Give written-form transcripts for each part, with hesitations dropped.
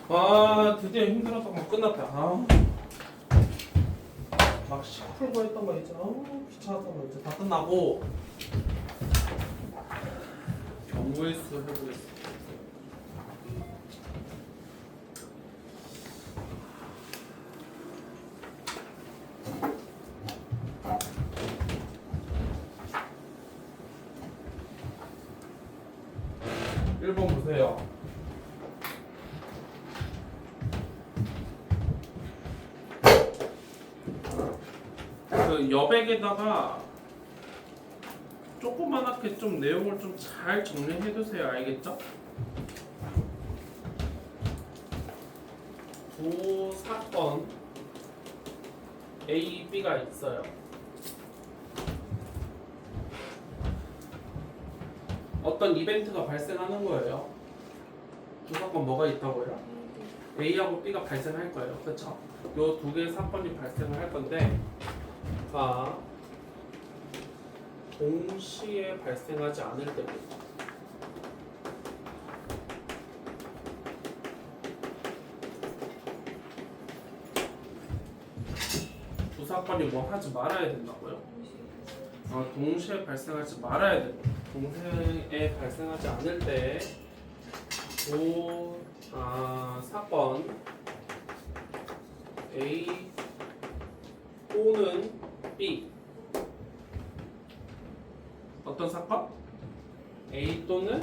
아 드디어 힘들었다고 끝났다. 막 풀고 했던 거 있죠. 귀찮았던 거 있죠. 다 끝나고 경우의 수 해보겠습니다. 일 번 보세요. 그 여백에다가 조그만하게 좀 내용을 좀 잘 정리해 두세요. 알겠죠? 두 사건 A, B가 있어요. 어떤 이벤트가 발생하는 거예요. 두 사건 뭐가 있다고요? A하고 B가 발생할 거예요. 그렇죠? 요 두 개의 사건이 발생을 할 건데 가 동시에 발생하지 않을 때입니다. 두 사건이 뭐 하지 말아야 된다고요? 동시에 발생하지 말아야 됩니다. 동시에 발생하지 않을 때 사건 A 또는 B 어떤 사건? A 또는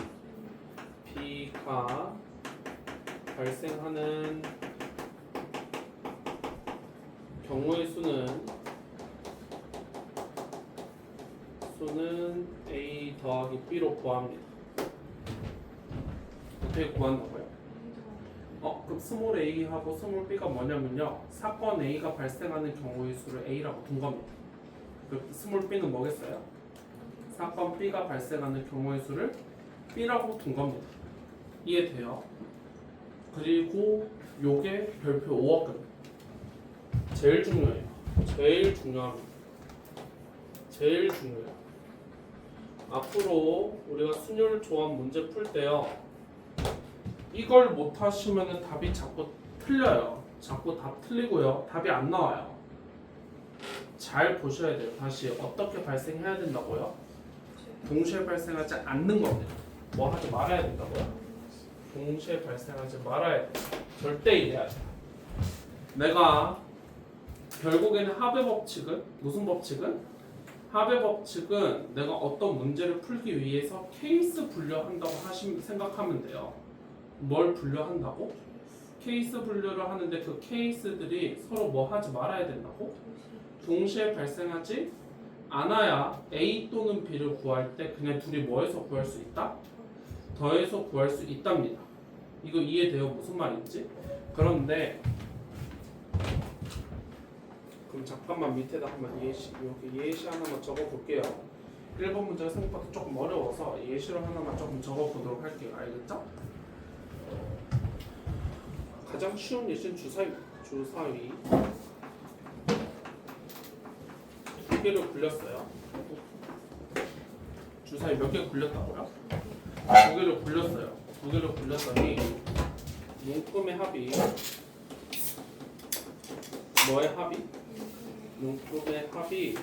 B가 발생하는 경우의 수는 A 더하기 B로 구합니다. 어떻게 구한다고요? 그럼 스몰 a하고 스몰 b가 뭐냐면요. 사건 A가 발생하는 경우의 수를 A라고 둔 겁니다. 그 스몰 b는 뭐겠어요? 사건 B가 발생하는 경우의 수를 B라고 둔 겁니다. 이해돼요? 그리고 요게 별표 5억은 제일 중요해요. 제일 중요합니다. 제일 중요해요. 앞으로 우리가 순열 조합 문제 풀 때요. 이걸 못 하시면은 답이 자꾸 틀려요. 자꾸 답 틀리고요. 답이 안 나와요. 잘 보셔야 돼요. 다시 어떻게 발생해야 된다고요? 동시에 발생하지 않는 겁니다. 뭐 하지 말아야 된다고요? 동시에 발생하지 말아야 돼. 절대 이래야 돼. 내가 결국에는 합의 법칙은 무슨 법칙은? 합의 법칙은 내가 어떤 문제를 풀기 위해서 케이스 분류한다고 생각하면 돼요. 뭘 분류한다고? 케이스 분류를 하는데 그 케이스들이 서로 뭐 하지 말아야 된다고? 동시에 발생하지 않아야 A 또는 B를 구할 때 그냥 둘이 뭐해서 구할 수 있다? 더해서 구할 수 있답니다. 이거 이해돼요? 무슨 말인지? 그런데 그럼 잠깐만 밑에다 한번 예시 여기 예시 하나만 적어볼게요. 1번 문제가 생각보다 조금 어려워서 예시로 하나만 조금 적어보도록 할게요. 알겠죠? 가장 쉬운 예시는 주사위 두 개를 굴렸어요. 주사위 몇 개 굴렸다고요? 두 개를 굴렸어요. 두 개를 굴렸더니 문금의 합이 뭐의 합이? 문금의 합이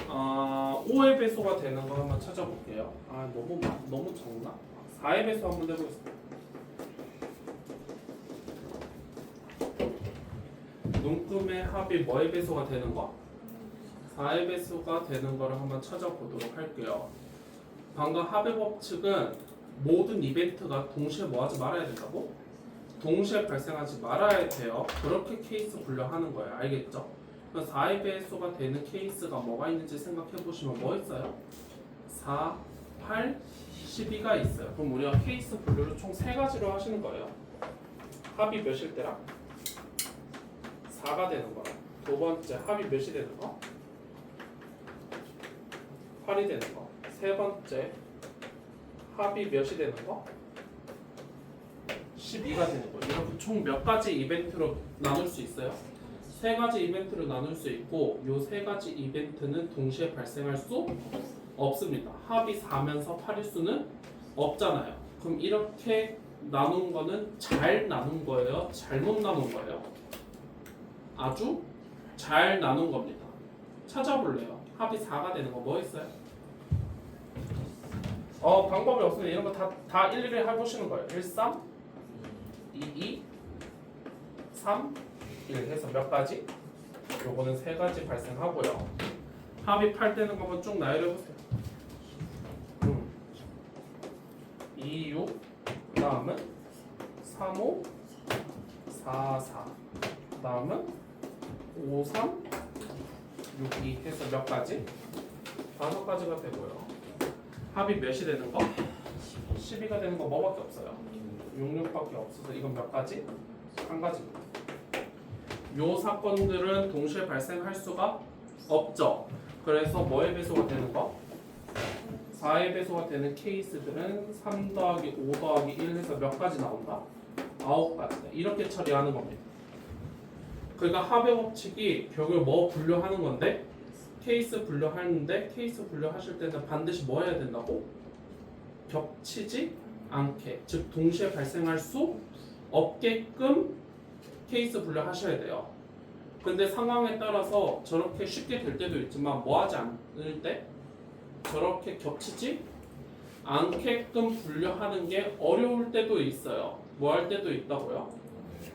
5의 배수가 되는 거 한번 찾아볼게요. 너무 적나? 4의 배수 한번 해보겠습니다. 문금의 합이 뭐의 배수가 되는 거? 4의 배수가 되는 거를 한번 찾아보도록 할게요. 방금 합의 법칙은 모든 이벤트가 동시에 뭐 하지 말아야 된다고? 동시에 발생하지 말아야 돼요. 그렇게 케이스 분류하는 거예요. 알겠죠? 4의 배수가 되는 케이스가 뭐가 있는지 생각해 보시면 뭐 있어요? 4, 8, 12가 있어요. 그럼 우리가 케이스 분류를 총 3가지로 하시는 거예요. 합이 몇일 때랑? 4가 되는 거랑 두 번째 합이 몇이 되는 거? 8이 되는 거. 세 번째 합이 몇이 되는 거? 12가 되는 거. 이렇게 총 몇 가지 이벤트로 나눌 수 있어요? 3가지 이벤트로 나눌 수 있고 요 3가지 이벤트는 동시에 발생할 수 없습니다. 합이 4면서 8일 수는 없잖아요. 그럼 이렇게 나눈 거는 잘 나눈 거예요? 잘못 나눈 거예요? 아주 잘 나눈 겁니다. 찾아볼래요. 합이 4가 되는 거 뭐 있어요? 방법이 없으면 이런 거 다 일일이 해보시는 거예요. 1, 3, 2, 3, 1 해서 몇 가지? 요거는 3가지 발생하고요. 합이 8 되는 거 한번 쭉 나열해보세요. 2, 6, 그 다음은 3, 5, 4, 4, 그 다음은 5, 3, 6, 2 해서 몇 가지? 5가지가 되고요. 합이 몇이 되는 거? 12가 되는 거 뭐밖에 없어요? 6, 6밖에 없어서 이건 몇 가지? 한 가지입니다. 요 사건들은 동시에 발생할 수가 없죠. 그래서 뭐의 배수가 되는 거? 4의 배수가 되는 케이스들은 3 더하기 5 더하기 1 해서 몇 가지 나온다? 9가지다. 이렇게 처리하는 겁니다. 그러니까 합의 법칙이 결국 뭐 분류하는 건데 케이스 분류하는데 케이스 분류하실 때는 반드시 뭐 해야 된다고? 겹치지 않게, 즉 동시에 발생할 수 없게끔 케이스 분류하셔야 돼요. 근데 상황에 따라서 저렇게 쉽게 될 때도 있지만 뭐 하지 않을 때 저렇게 겹치지 않게끔 분류하는 게 어려울 때도 있어요. 뭐 할 때도 있다고요?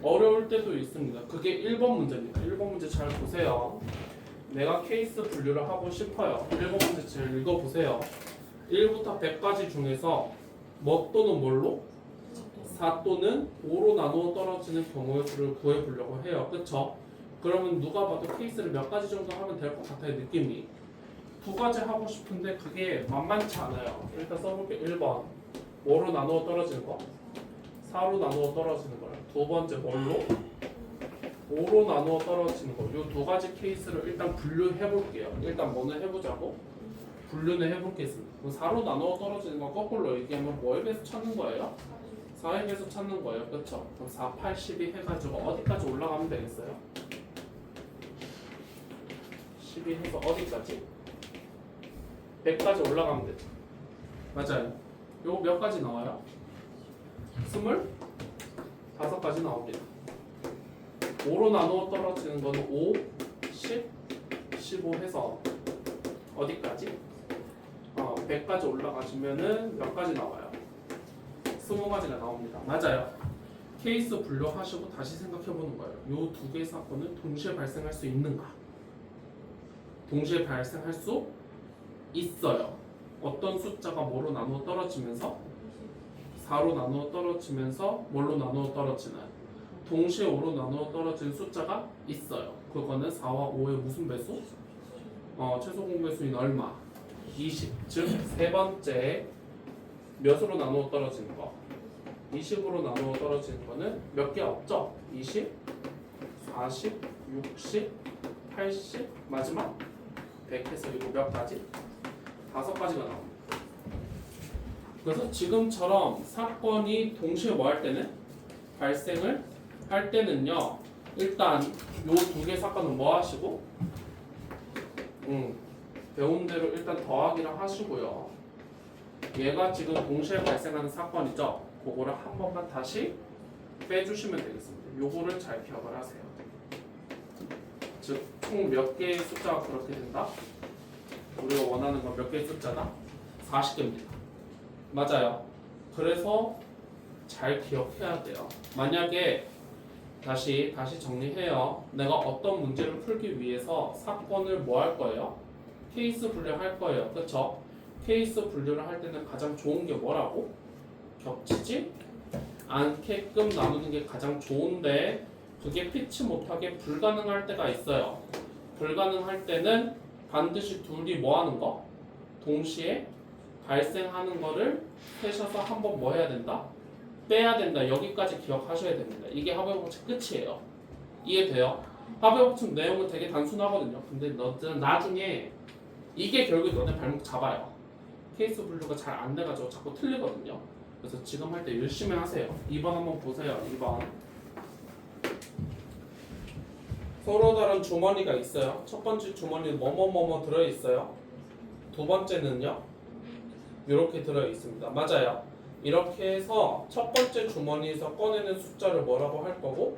어려울 때도 있습니다. 그게 1번 문제입니다. 1번 문제 잘 보세요. 내가 케이스 분류를 하고 싶어요. 1번 문제 잘 읽어보세요. 1부터 100까지 중에서 뭐 또는 뭘로? 4 또는 5로 나누어 떨어지는 경우의 수를 구해보려고 해요. 그쵸? 그러면 누가 봐도 케이스를 몇 가지 정도 하면 될 것 같아요. 느낌이. 2가지 하고 싶은데 그게 만만치 않아요. 일단 써볼게요. 1번 5로 나누어 떨어지는 거, 4로 나누어 떨어지는 거예요. 두 번째 뭘로? 5로 나누어 떨어지는 거. 요 2가지 케이스를 일단 분류해 볼게요. 일단 뭐는 해보자고? 분류는 해보겠습니다. 4로 나누어 떨어지는 거 거꾸로 얘기하면 뭐에 비해서 찾는 거예요? 4에 비해서 찾는 거예요. 그쵸? 그럼 4, 8, 12 해가지고 어디까지 올라가면 되겠어요? 12 해서 어디까지? 100까지 올라가면 되죠. 맞아요. 요거 몇 가지 나와요? 25가지 나옵니다. 5로 나누어 떨어지는 거는 5, 10, 15 해서 어디까지? 100까지 올라가시면은 몇 가지 나와요? 20가지가 나옵니다. 맞아요. 케이스 분류하시고 다시 생각해보는 거예요. 요 2개의 사건은 동시에 발생할 수 있는가? 동시에 발생할 수 있어요. 어떤 숫자가 뭐로 나누어 떨어지면서 4로 나누어 떨어지면서 뭘로 나누어 떨어지는 동시에 5로 나누어 떨어지는 숫자가 있어요. 그거는 4와 5의 무슨 배수? 최소 공배수인 얼마? 20. 즉 세 번째 몇으로 나누어 떨어지는 거? 20으로 나누어 떨어지는 거는 몇 개 없죠? 20, 40, 60, 80, 마지막 100 해서 이거 몇 가지? 5가지가 나옵니다. 그래서 지금처럼 사건이 동시에 뭐 할 때는? 발생을 할 때는요, 일단 요 2개 사건은 뭐 하시고? 배운 대로 일단 더하기를 하시고요. 얘가 지금 동시에 발생하는 사건이죠. 그거를 한 번만 다시 빼주시면 되겠습니다. 요거를 잘 기억을 하세요. 즉, 총 몇 개의 숫자가 그렇게 된다? 우리가 원하는 건 몇 개의 숫자다? 40개입니다. 맞아요. 그래서 잘 기억해야 돼요. 만약에 다시 정리해요. 내가 어떤 문제를 풀기 위해서 사건을 뭐 할 거예요? 케이스 분류할 거예요. 그쵸? 케이스 분류를 할 때는 가장 좋은 게 뭐라고? 겹치지 않게끔 나누는 게 가장 좋은데 그게 피치 못하게 불가능할 때가 있어요. 불가능할 때는 반드시 둘이 뭐 하는 거? 동시에 발생하는 거를 세셔서 한번 뭐 해야 된다? 빼야 된다. 여기까지 기억하셔야 됩니다. 이게 합의 법칙 끝이에요. 이해돼요? 합의 법칙 내용은 되게 단순하거든요. 근데 너는 나중에 이게 결국 너네 발목 잡아요. 케이스 분류가 잘 안 돼가지고 자꾸 틀리거든요. 그래서 지금 할 때 열심히 하세요. 2번 한번 보세요. 2번. 서로 다른 주머니가 있어요. 첫 번째 주머니는 뭐뭐뭐뭐 들어있어요. 두 번째는요. 이렇게 들어있습니다. 맞아요. 이렇게 해서 첫 번째 주머니에서 꺼내는 숫자를 뭐라고 할 거고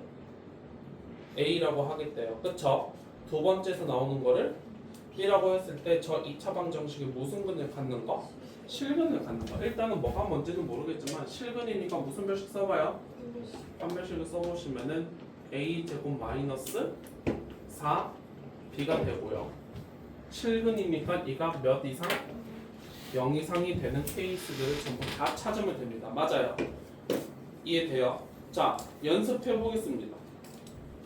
A라고 하겠대요. 그쵸? 두 번째에서 나오는 거를 B라고 했을 때 저 2차 방정식이 무슨 근을 갖는 거? 실근을 갖는 거. 일단은 뭐가 뭔지는 모르겠지만 실근이니까 무슨 별식 써봐요? 판별식을 써보시면은 A 제곱 마이너스 4 B가 되고요. 실근이니까 이가 몇 이상? 0 이상이 되는 케이스들을 전부 다 찾으면 됩니다. 맞아요. 이해돼요? 자, 연습해 보겠습니다.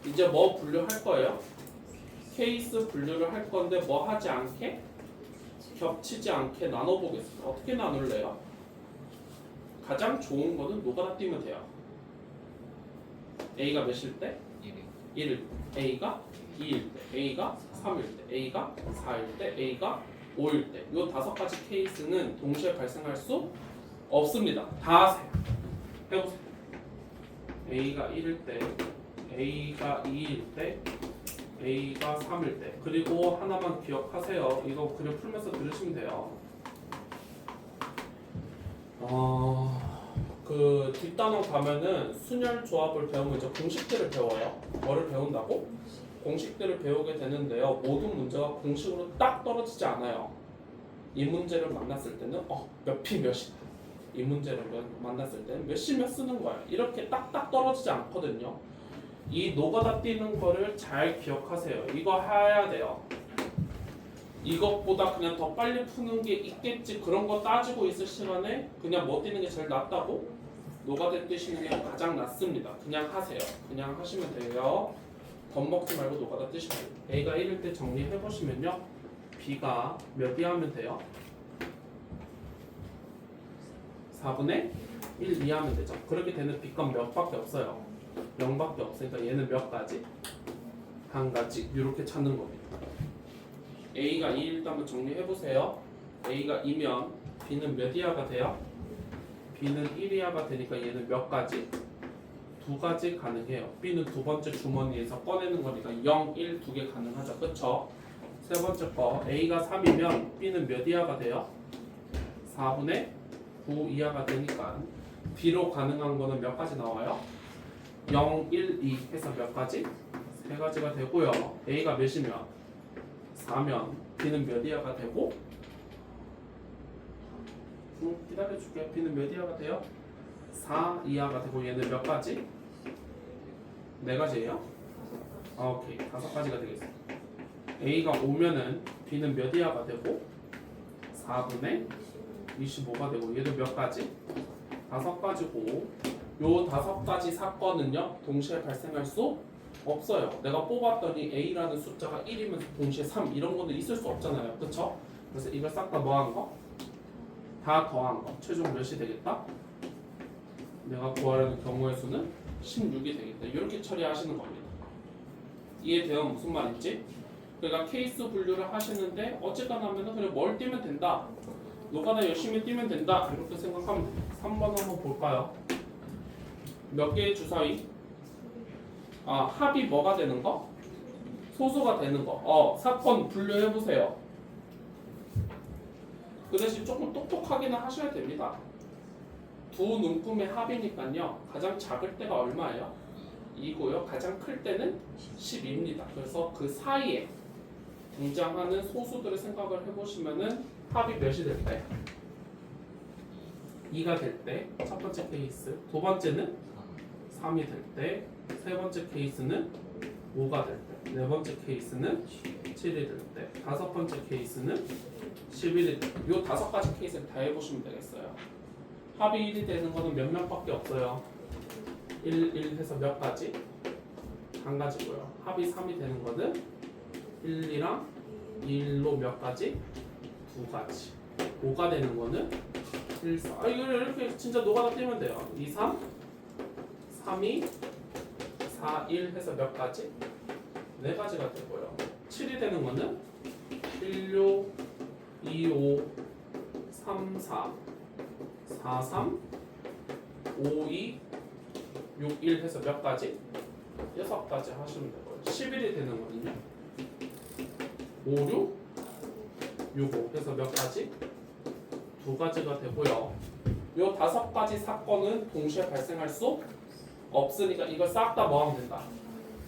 이제 뭐 분류할 거예요? 케이스 분류를 할 건데 뭐 하지 않게? 겹치지 않게 나눠보겠습니다. 어떻게 나눌래요? 가장 좋은 거는 노가다 띄면 돼요. A가 몇일 때? 1일 때. A가 2일 때. A가 3일 때. A가 4일 때. A가 5일 때. 이 5가지 케이스는 동시에 발생할 수 없습니다. 다 하세요. 해보세요. A가 1일 때, A가 2일 때, A가 3일 때. 그리고 하나만 기억하세요. 이거 그냥 풀면서 들으시면 돼요. 그 뒷단원 가면은 순열 조합을 배우면 이제 공식들을 배워요. 뭐를 배운다고? 공식들을 배우게 되는데요. 모든 문제가 공식으로 딱 떨어지지 않아요. 이 문제를 만났을 때는 몇 피 몇이다. 이 문제를 만났을 때는 몇시 몇 쓰는 거야. 이렇게 딱딱 떨어지지 않거든요. 이 노가다 뛰는 거를 잘 기억하세요. 이거 해야 돼요. 이것보다 그냥 더 빨리 푸는 게 있겠지. 그런 거 따지고 있을 시간에 그냥 뭐 뛰는 게 제일 낫다고? 노가다 뛰시는 게 가장 낫습니다. 그냥 하세요. 그냥 하시면 돼요. 겁먹지 말고 노가다 뛰시면 돼요. A가 1일 때 정리해 보시면요. B가 몇 이 하면 돼요? 4분의 1, 2 하면 되죠. 그렇게 되는 B값 몇 밖에 없어요? 0밖에 없으니까 얘는 몇 가지? 한 가지. 이렇게 찾는 겁니다. A가 2일 때 한번 정리해 보세요. A가 2면 B는 몇 이하가 돼요? B는 1 이하가 되니까 얘는 몇 가지? 2가지 가능해요. B는 두 번째 주머니에서 꺼내는 거니까 0, 1, 2개 가능하죠. 그쵸? 세 번째 거 A가 3이면 B는 몇 이하가 돼요? 4분의 9 이하가 되니까 B로 가능한 거는 몇 가지 나와요? 0, 1, 2 해서 몇 가지? 3가지가 되고요. A가 몇이면? 4면 B는 몇 이하가 되고? 기다려줄게. B는 몇 이하가 돼요? 4 이하가 되고 얘는 몇 가지? 4가지예요? 오케이. 5가지가 되겠어. A가 5면은 B는 몇 이하가 되고? 4분의 25가 되고 얘도 몇 가지? 5가지고 요 5가지 사건은요 동시에 발생할 수 없어요. 내가 뽑았더니 A라는 숫자가 1이면 동시에 3 이런 거는 있을 수 없잖아요. 그쵸? 그래서 이걸 싹 다 뭐 한 거? 다 더한 거. 최종 몇이 되겠다? 내가 구하려는 경우의 수는 16이 되겠다. 이렇게 처리하시는 겁니다. 이해돼요? 무슨 말인지? 그러니까 케이스 분류를 하시는데 어쨌든 하면은 그냥 뭘 뛰면 된다. 노가다 열심히 뛰면 된다. 이렇게 생각하면 돼요. 3번 한번 볼까요? 몇 개의 주사위? 합이 뭐가 되는 거? 소수가 되는 거. 사건 분류해보세요. 그 대신 조금 똑똑하게는 하셔야 됩니다. 두 눈금의 합이니까요. 가장 작을 때가 얼마예요? 2고요. 가장 클 때는 10입니다. 그래서 그 사이에 등장하는 소수들의 생각을 해보시면은 합이 몇이 될 때? 2가 될 때 첫 번째 케이스. 두 번째는 3이 될 때. 세 번째 케이스는 5가 될 때. 네 번째 케이스는 7이 될 때. 다섯 번째 케이스는 11이 될 때. 요 5가지 케이스를 다 해보시면 되겠어요. 합이 1이 되는 거는 몇 명밖에 없어요. 1 해서 몇 가지? 한 가지고요. 합이 3이 되는 거는 1이랑 1로 몇 가지? 2가지. 5가 되는 거는 1, 4. 이거 이렇게 진짜 노가다 띄면 돼요. 2, 3, 3, 2, 4, 1 해서 몇 가지? 4가지가 되고요. 7이 되는 거는 1, 6, 2, 5, 3, 4, 4, 3, 5, 2, 6, 1 해서 몇 가지? 6가지 하시면 되고요. 11이 되는 거는요. 5, 6, 6, 5 해서 몇 가지? 2가지가 되고요. 요 5가지 사건은 동시에 발생할 수 없으니까 이걸 싹 다 뭐 하면 된다.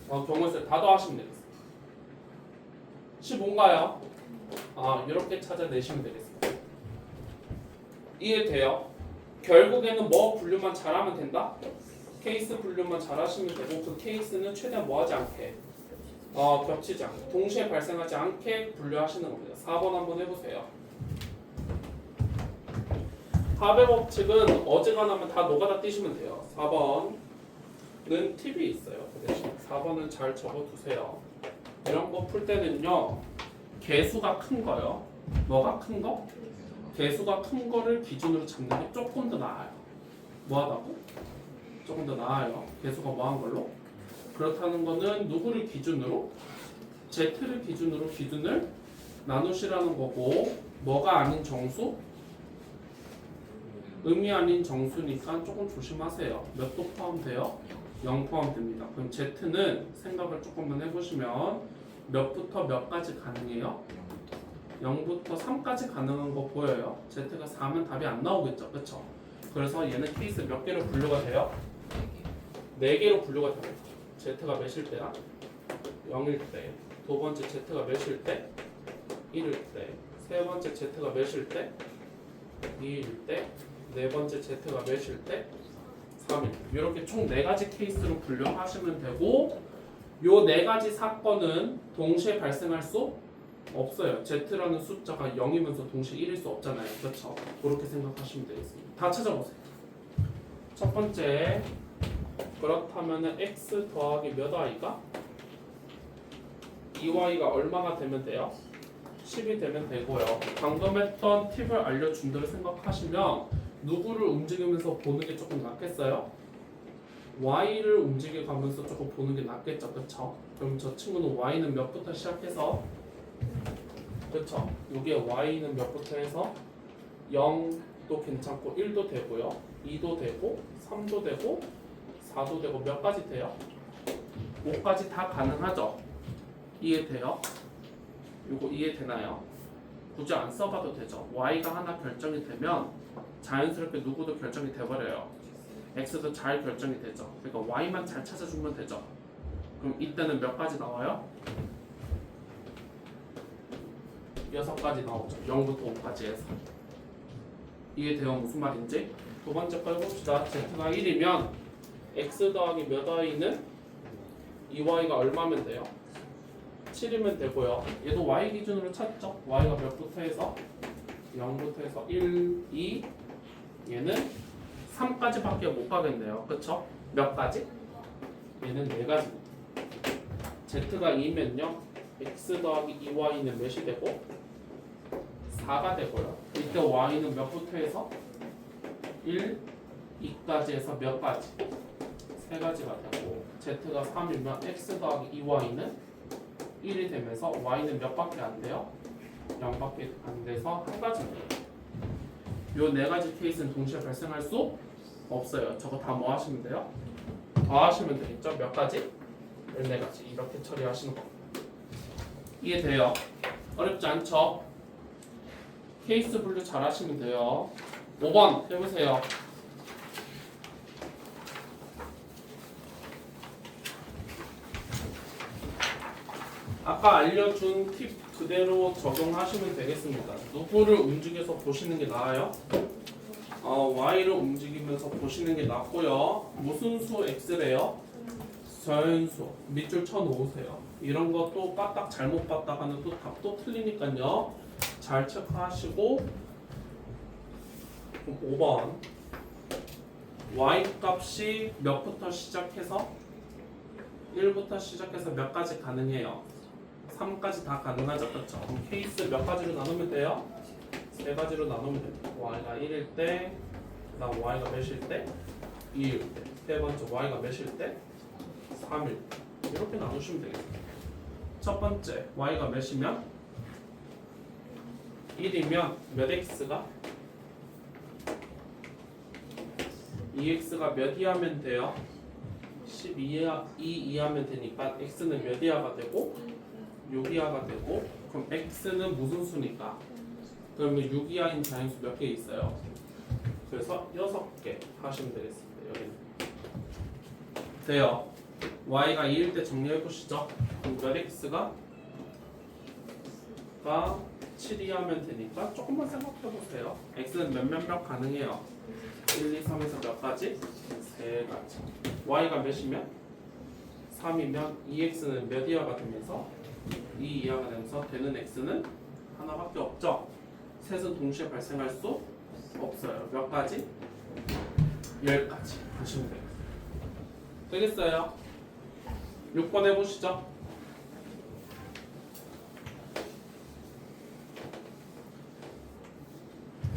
경우수를 다 더하시면 되겠습니다. 15인가요? 이렇게 찾아내시면 되겠습니다. 이해돼요? 결국에는 뭐 분류만 잘하면 된다? 케이스 분류만 잘하시면 되고 그 케이스는 최대한 뭐 하지 않게 겹치지 않게 동시에 발생하지 않게 분류하시는 겁니다. 4번 한번 해보세요. 합의 법칙은 어지간하면 다 노가다 띄시면 돼요. 4번은 팁이 있어요. 그 대신 4번은 잘 적어두세요. 이런 거 풀 때는요. 개수가 큰 거요. 뭐가 큰 거? 개수가 큰 거를 기준으로 잡는 게 조금 더 나아요. 뭐하다고? 조금 더 나아요. 개수가 뭐한 걸로? 그렇다는 거는 누구를 기준으로? Z를 기준으로 기준을 나누시라는 거고 뭐가 아닌 정수? 음이 아닌 정수니까 조금 조심하세요. 몇 도 포함돼요? 0 포함됩니다. 그럼 Z는 생각을 조금만 해보시면 몇부터 몇까지 가능해요? 0부터 3까지 가능한 거 보여요? Z가 4면 답이 안 나오겠죠? 그쵸? 그래서 얘는 케이스 몇 개로 분류가 돼요? 4개로 분류가 돼요. Z가 몇일 때야? 0일 때. 두 번째 Z가 몇일 때? 1일 때. 세 번째 Z가 몇일 때? 2일 때. 네 번째 Z가 몇일 때? 3일. 이렇게 총 4가지 케이스로 분류하시면 되고 요 4가지 사건은 동시에 발생할 수 없어요. Z라는 숫자가 0이면서 동시에 1일 수 없잖아요. 그렇죠? 그렇게 생각하시면 되겠습니다. 다 찾아보세요. 첫 번째 그렇다면 x 더하기 몇 y가? 2y가 얼마나 되면 돼요? 10이 되면 되고요. 방금 했던 팁을 알려준 대로 생각하시면 누구를 움직이면서 보는 게 조금 낫겠어요? y를 움직여가면서 조금 보는 게 낫겠죠. 그쵸? 그럼 저 친구는 y는 몇부터 시작해서 그쵸? 여기에 y는 몇부터 해서 0도 괜찮고 1도 되고요. 2도 되고 3도 되고 4도 되고 몇 가지 돼요? 5까지 다 가능하죠? 이해돼요? 이거 이해되나요? 굳이 안 써봐도 되죠? y가 하나 결정이 되면 자연스럽게 누구도 결정이 돼버려요. x도 잘 결정이 되죠. 그러니까 y만 잘 찾아주면 되죠. 그럼 이때는 몇 가지 나와요? 6가지 나오죠. 0부터 5까지 해서. 이해돼요? 무슨 말인지? 두 번째 거 해봅시다. z가 1이면 x 더하기 몇 y는 2y가 얼마면 돼요? 7이면 되고요. 얘도 y 기준으로 찾죠. y가 몇부터 해서 0부터 해서 1, 2 얘는 3까지밖에 못 가겠네요. 그쵸? 몇 가지? 얘는 4가지. z가 2면요. x 더하기 2y는 몇이 되고? 4가 되고요. 이때 y는 몇부터 해서? 1, 2까지 해서 몇 가지? 3가지가 되고 z가 3이면 x 더하기 2y는 1이 되면서 y는 몇 밖에 안 돼요? 0밖에 안 돼서 한 가지입니다. 요 4가지 케이스는 동시에 발생할 수 없어요. 저거 다 뭐 하시면 돼요? 더하시면 되겠죠? 몇 가지? 14가지. 이렇게 처리하시는 겁니다. 이해돼요? 어렵지 않죠? 케이스 분류 잘 하시면 돼요. 5번 해보세요. 아까 알려준 팁 그대로 적용하시면 되겠습니다. 누구를 움직여서 보시는 게 나아요? y를 움직이면서 보시는 게 낫고요. 무슨 수 x래요? 저연수. 밑줄 쳐놓으세요. 이런 것도 까딱 잘못 봤다가는 또 답도 틀리니까요. 잘 체크하시고 5번 y 값이 몇부터 시작해서 1부터 시작해서 몇 가지 가능해요? 3까지 다 가능하죠. 그렇죠? 그럼 케이스 몇 가지로 나누면 돼요? 3가지로 나누면 됩니다. y가 1일 때, 그 다음 y가 몇일 때? 2일 때. 세 번째 y가 몇일 때? 3일 때. 이렇게 나누시면 되겠습니다. 첫 번째 y가 몇이면? 1이면 몇 x가? 2x가 몇 이하면 돼요? 12 이하면 되니까 x는 몇 이하가 되고 6 이하가 되고 그럼 x는 무슨 수니까? 그러면 6 이하인 자연수 몇 개 있어요? 그래서 6개 하시면 되겠습니다. 여기는 돼요. y가 2일 때 정리해 보시죠. 그럼 몇 x가 7이 하면 되니까 조금만 생각해 보세요. x는 몇 가능해요? 1, 2, 3에서 몇 가지? 3가지. y가 몇이면? 3이면 2x는 몇 이하가 되면서 2 이하가 되면서 되는 x는 하나밖에 없죠. 셋은 동시에 발생할 수 없어요. 몇 가지? 10가지 보시면 돼요. 되겠어요? 6번 해보시죠.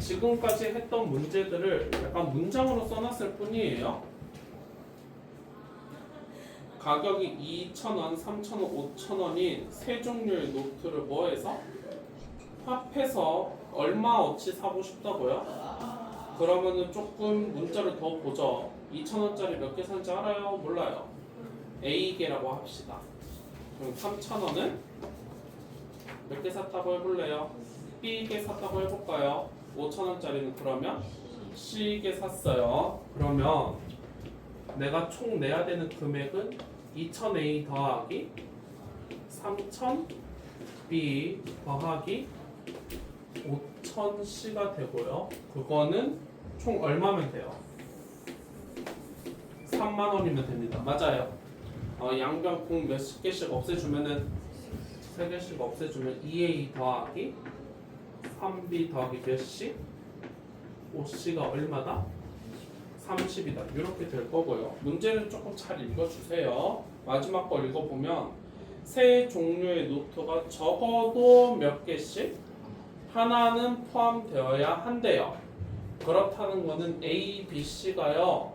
지금까지 했던 문제들을 약간 문장으로 써놨을 뿐이에요. 가격이 2,000원, 3,000원, 5,000원인 세 종류의 노트를 뭐해서? 합해서 얼마어치 사고 싶다고요? 그러면은 조금 문자를 더 보죠. 2,000원짜리 몇 개 산지 알아요? 몰라요? A개라고 합시다. 그럼 3,000원은 몇 개 샀다고 해볼래요? B개 샀다고 해볼까요? 5,000원짜리는 그러면 C개 샀어요. 그러면 내가 총 내야 되는 금액은 2,000A 더하기 3,000B 더하기 5,000C가 되고요. 그거는 총 얼마면 돼요? 3만 원이면 됩니다. 맞아요. 양변 공 몇십 개씩 없애주면은 3개씩 없애주면 2A 더하기 3B 더하기 몇 C? 5C가 얼마다? 30이다. 이렇게 될 거고요. 문제를 조금 잘 읽어주세요. 마지막 거 읽어보면 세 종류의 노트가 적어도 몇 개씩 하나는 포함되어야 한대요. 그렇다는 거는 A, B, C가요.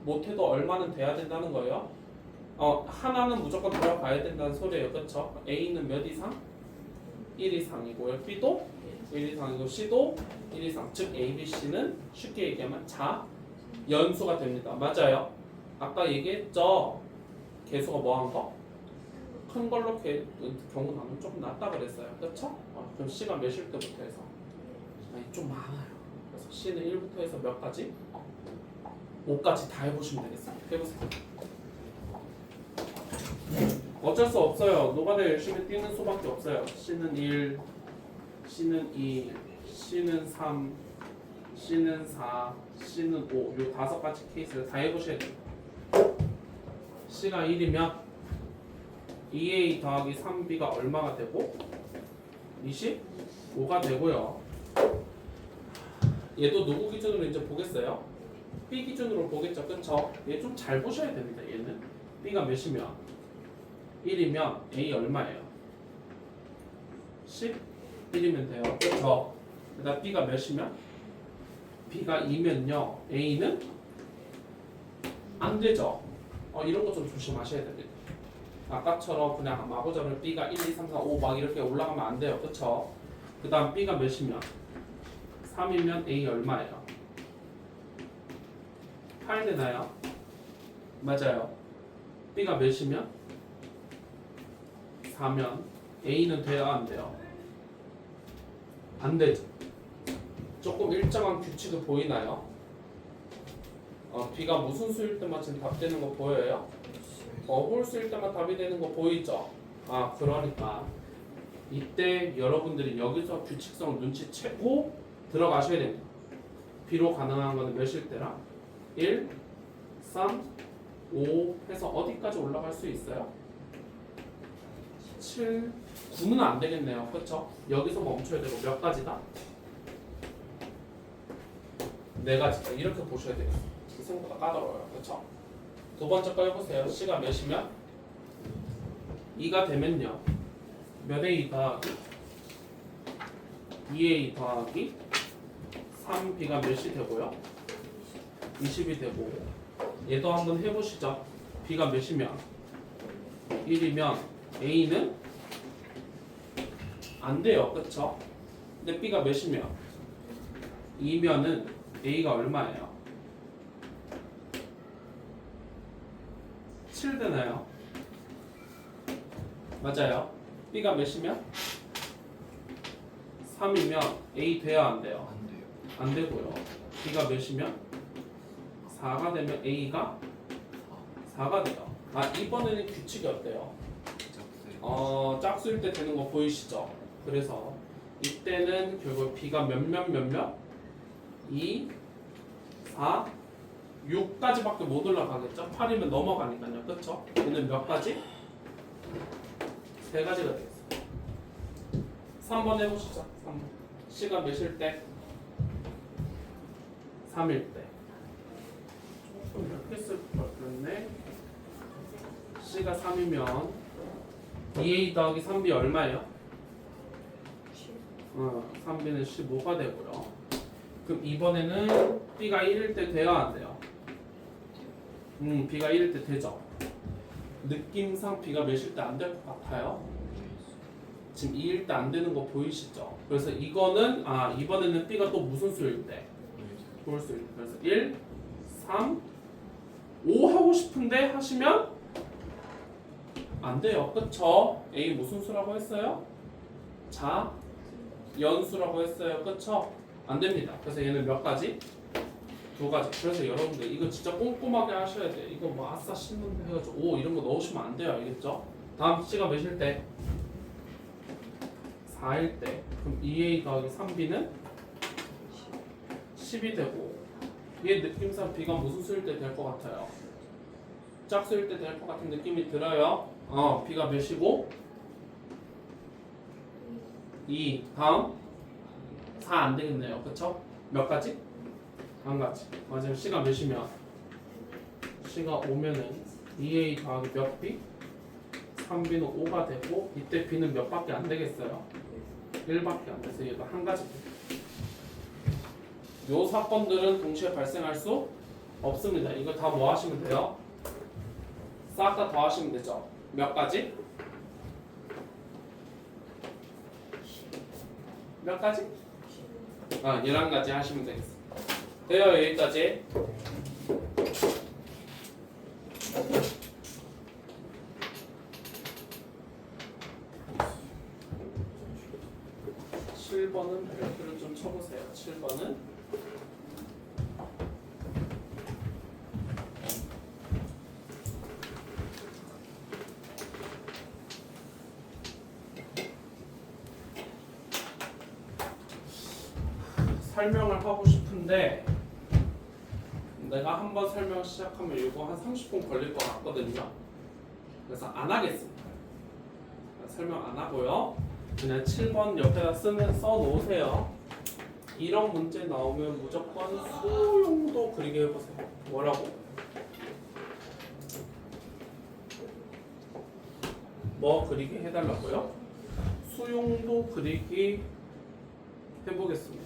못해도 얼마는 돼야 된다는 거예요. 하나는 무조건 들어가야 된다는 소리예요. 그렇죠? A는 몇 이상? 1 이상이고요. B도 1 이상이고 C도 1 이상. 즉 A, B, C는 쉽게 얘기하면 연수가 됩니다. 맞아요. 아까 얘기했죠. 개수가 뭐한 거? 큰 걸로 경우 나누면 조금 낫다 그랬어요. 그렇죠? 그럼 C가 몇일 때부터 해서? 좀 많아요. 그래서 C는 1부터 해서 몇 가지? 5까지 다 해보시면 되겠어요. 해보세요. 어쩔 수 없어요. 노가다 열심히 뛰는 수밖에 없어요. C는 1, C는 2, C는 3, C는 4, C는 5. 요 5가지 케이스를 다 해보셔야 돼요. C가 1이면 2A 더하기 3B가 얼마가 되고 25가 되고요. 얘도 누구 기준으로 이제 보겠어요? B 기준으로 보겠죠. 그쵸? 얘 좀 잘 보셔야 됩니다. 얘는 B가 몇이면 1이면 A 얼마예요? 11이면 돼요. 그쵸? 그다음 B가 몇이면? B가 2면요. A는 안 되죠. 이런 거 좀 조심하셔야 됩니다. 아까처럼 그냥 마구잡이로 B가 1, 2, 3, 4, 5 막 이렇게 올라가면 안 돼요. 그쵸? 그 다음 B가 몇이면? 3이면 A 얼마예요? 8 되나요? 맞아요. B가 몇이면? 4면 A는 돼요? 안 돼요? 안 되죠. 조금 일정한 규칙이 보이나요? B가 무슨 수일 때만 지금 답 되는 거 보여요? 홀수일 때만 답이 되는 거 보이죠? 그러니까 이때 여러분들이 여기서 규칙성을 눈치채고 들어가셔야 됩니다. B로 가능한 거는 몇일 때라? 1, 3, 5 해서 어디까지 올라갈 수 있어요? 7, 9는 안 되겠네요. 그렇죠? 여기서 멈춰야 되고 몇 가지다? 4가지다. 이렇게 보셔야 돼요. 생각보다 까다로워요. 그렇죠? 두 번째 거 해보세요. C가 몇이면? 2가 되면요. 몇 A 더하기? 2A 더하기 3B가 몇이 되고요? 20이 되고. 얘도 한번 해보시죠. B가 몇이면? 1이면 A는 안 돼요. 그쵸? 근데 B가 몇이면? 2면은 A가 얼마예요? 7 되나요? 맞아요. B가 몇이면? 3이면 A 돼야 안 돼요? 안 돼요. 안 되고요. B가 몇이면 4가 되면 A가 4가 돼요. 아 이번에는 규칙이 어때요? 짝수일 때 되는 거 보이시죠? 그래서 이때는 결국 B가 몇몇 2, 4, 6까지밖에 못 올라가겠죠? 8이면 넘어가니까요. 그쵸? 얘는 몇 가지? 3가지가 되겠어요. 3번 해보시죠. 3번. C가 몇일 때? 3일 때. 조금 이렇게 쓸 것 같네. C가 3이면 2A 더하기 3B 얼마예요? 3B는 15가 되고요. 그럼 이번에는 B가 1일 때 돼요? 안 돼요? B가 1일 때 되죠? 느낌상 B가 몇일 때 안 될 것 같아요? 지금 2일 때 안 되는 거 보이시죠? 그래서 이거는 이번에는 B가 또 무슨 수일 때? 볼수일 때. 그래서 1, 3, 5 하고 싶은데 하시면 안 돼요. 그쵸? A 무슨 수라고 했어요? 연수라고 했어요. 그쵸? 안 됩니다. 그래서 얘는 몇 가지? 2가지. 그래서 여러분들 이거 진짜 꼼꼼하게 하셔야 돼요. 이거 뭐 아싸 신문데 해가지고 5 이런 거 넣으시면 안 돼요. 알겠죠? 다음 C가 몇일 때? 4일 때. 그럼 2A 더하기 3B는 10이 되고 얘 느낌상 B가 무슨 수일 때 될 것 같아요? 짝수일 때 될 것 같은 느낌이 들어요. B가 몇이고? 2. 다음 4 안 되겠네요. 그쵸? 몇 가지? 한 가지. 맞아요. C가 몇이면? C가 5면은 2A 더하기 몇 B? 3B는 5가 되고 이때 B는 몇 밖에 안 되겠어요? 1밖에 안 돼서 얘도 한 가지. 요 사건들은 동시에 발생할 수 없습니다. 이거 다 뭐 하시면 돼요? 싹 다 더하시면 되죠. 몇 가지? 몇 가지? 11가지 하시면 되겠습니다. 돼요, 여기까지. (7번은) 별표를 좀 쳐보세요. 7번은 설명을 하고 싶은데 내가 한번 설명 시작하면 이거 한 30분 걸릴 것 같거든요. 그래서 안 하겠습니다. 설명 안 하고요. 그냥 7번 옆에다 써 놓으세요. 이런 문제 나오면 무조건 수용도 그리게 해보세요. 뭐라고? 뭐 그리게 해달라고요? 수용도 그리기 해보겠습니다.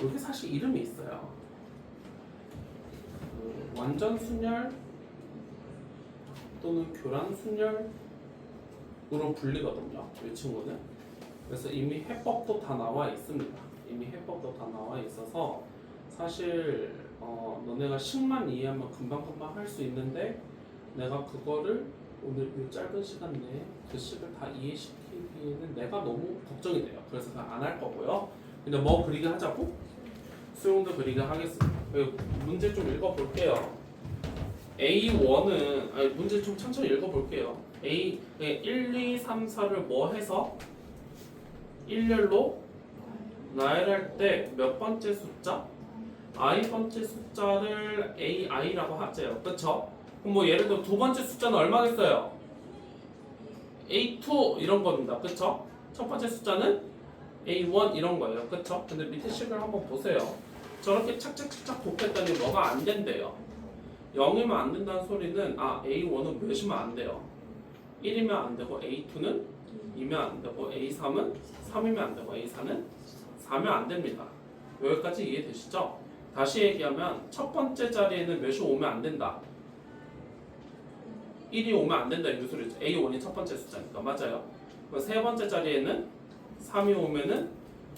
여기 사실 이름이 있어요. 완전 순열 또는 교란 순열으로 불리거든요. 이 친구는. 그래서 이미 해법도 다 나와 있습니다. 이미 해법도 다 나와 있어서 사실 너네가 식만 이해하면 금방금방 할 수 있는데 내가 그거를 오늘 이 짧은 시간 내에 그 식을 다 이해시키기에는 내가 너무 걱정이 돼요. 그래서 안 할 거고요. 근데 뭐 그리게 하자고? 수용도 그리게 하겠습니다. 문제 좀 읽어볼게요. A1은 문제 좀 천천히 읽어볼게요. 1, 2, 3, 4를 뭐 해서 일렬로 나열할 때 몇 번째 숫자? i번째 숫자를 ai라고 하죠. 그쵸? 그럼 뭐 예를 들어 두 번째 숫자는 얼마겠어요? A2 이런 겁니다. 그쵸? 첫 번째 숫자는 A1 이런 거예요. 그쵸? 근데 밑에 식을 한번 보세요. 저렇게 착착착착 곱했더니 뭐가 안 된대요. 0이면 안 된다는 소리는 A1은 몇이면 안 돼요. 1이면 안 되고 A2는 2면 안 되고 A3은 3이면 안 되고 A4는 4면 안 됩니다. 여기까지 이해되시죠? 다시 얘기하면 첫 번째 자리에는 몇이 오면 안 된다. 1이 오면 안 된다 이 소리죠. A1이 첫 번째 숫자니까. 맞아요. 세 번째 자리에는 3이 오면은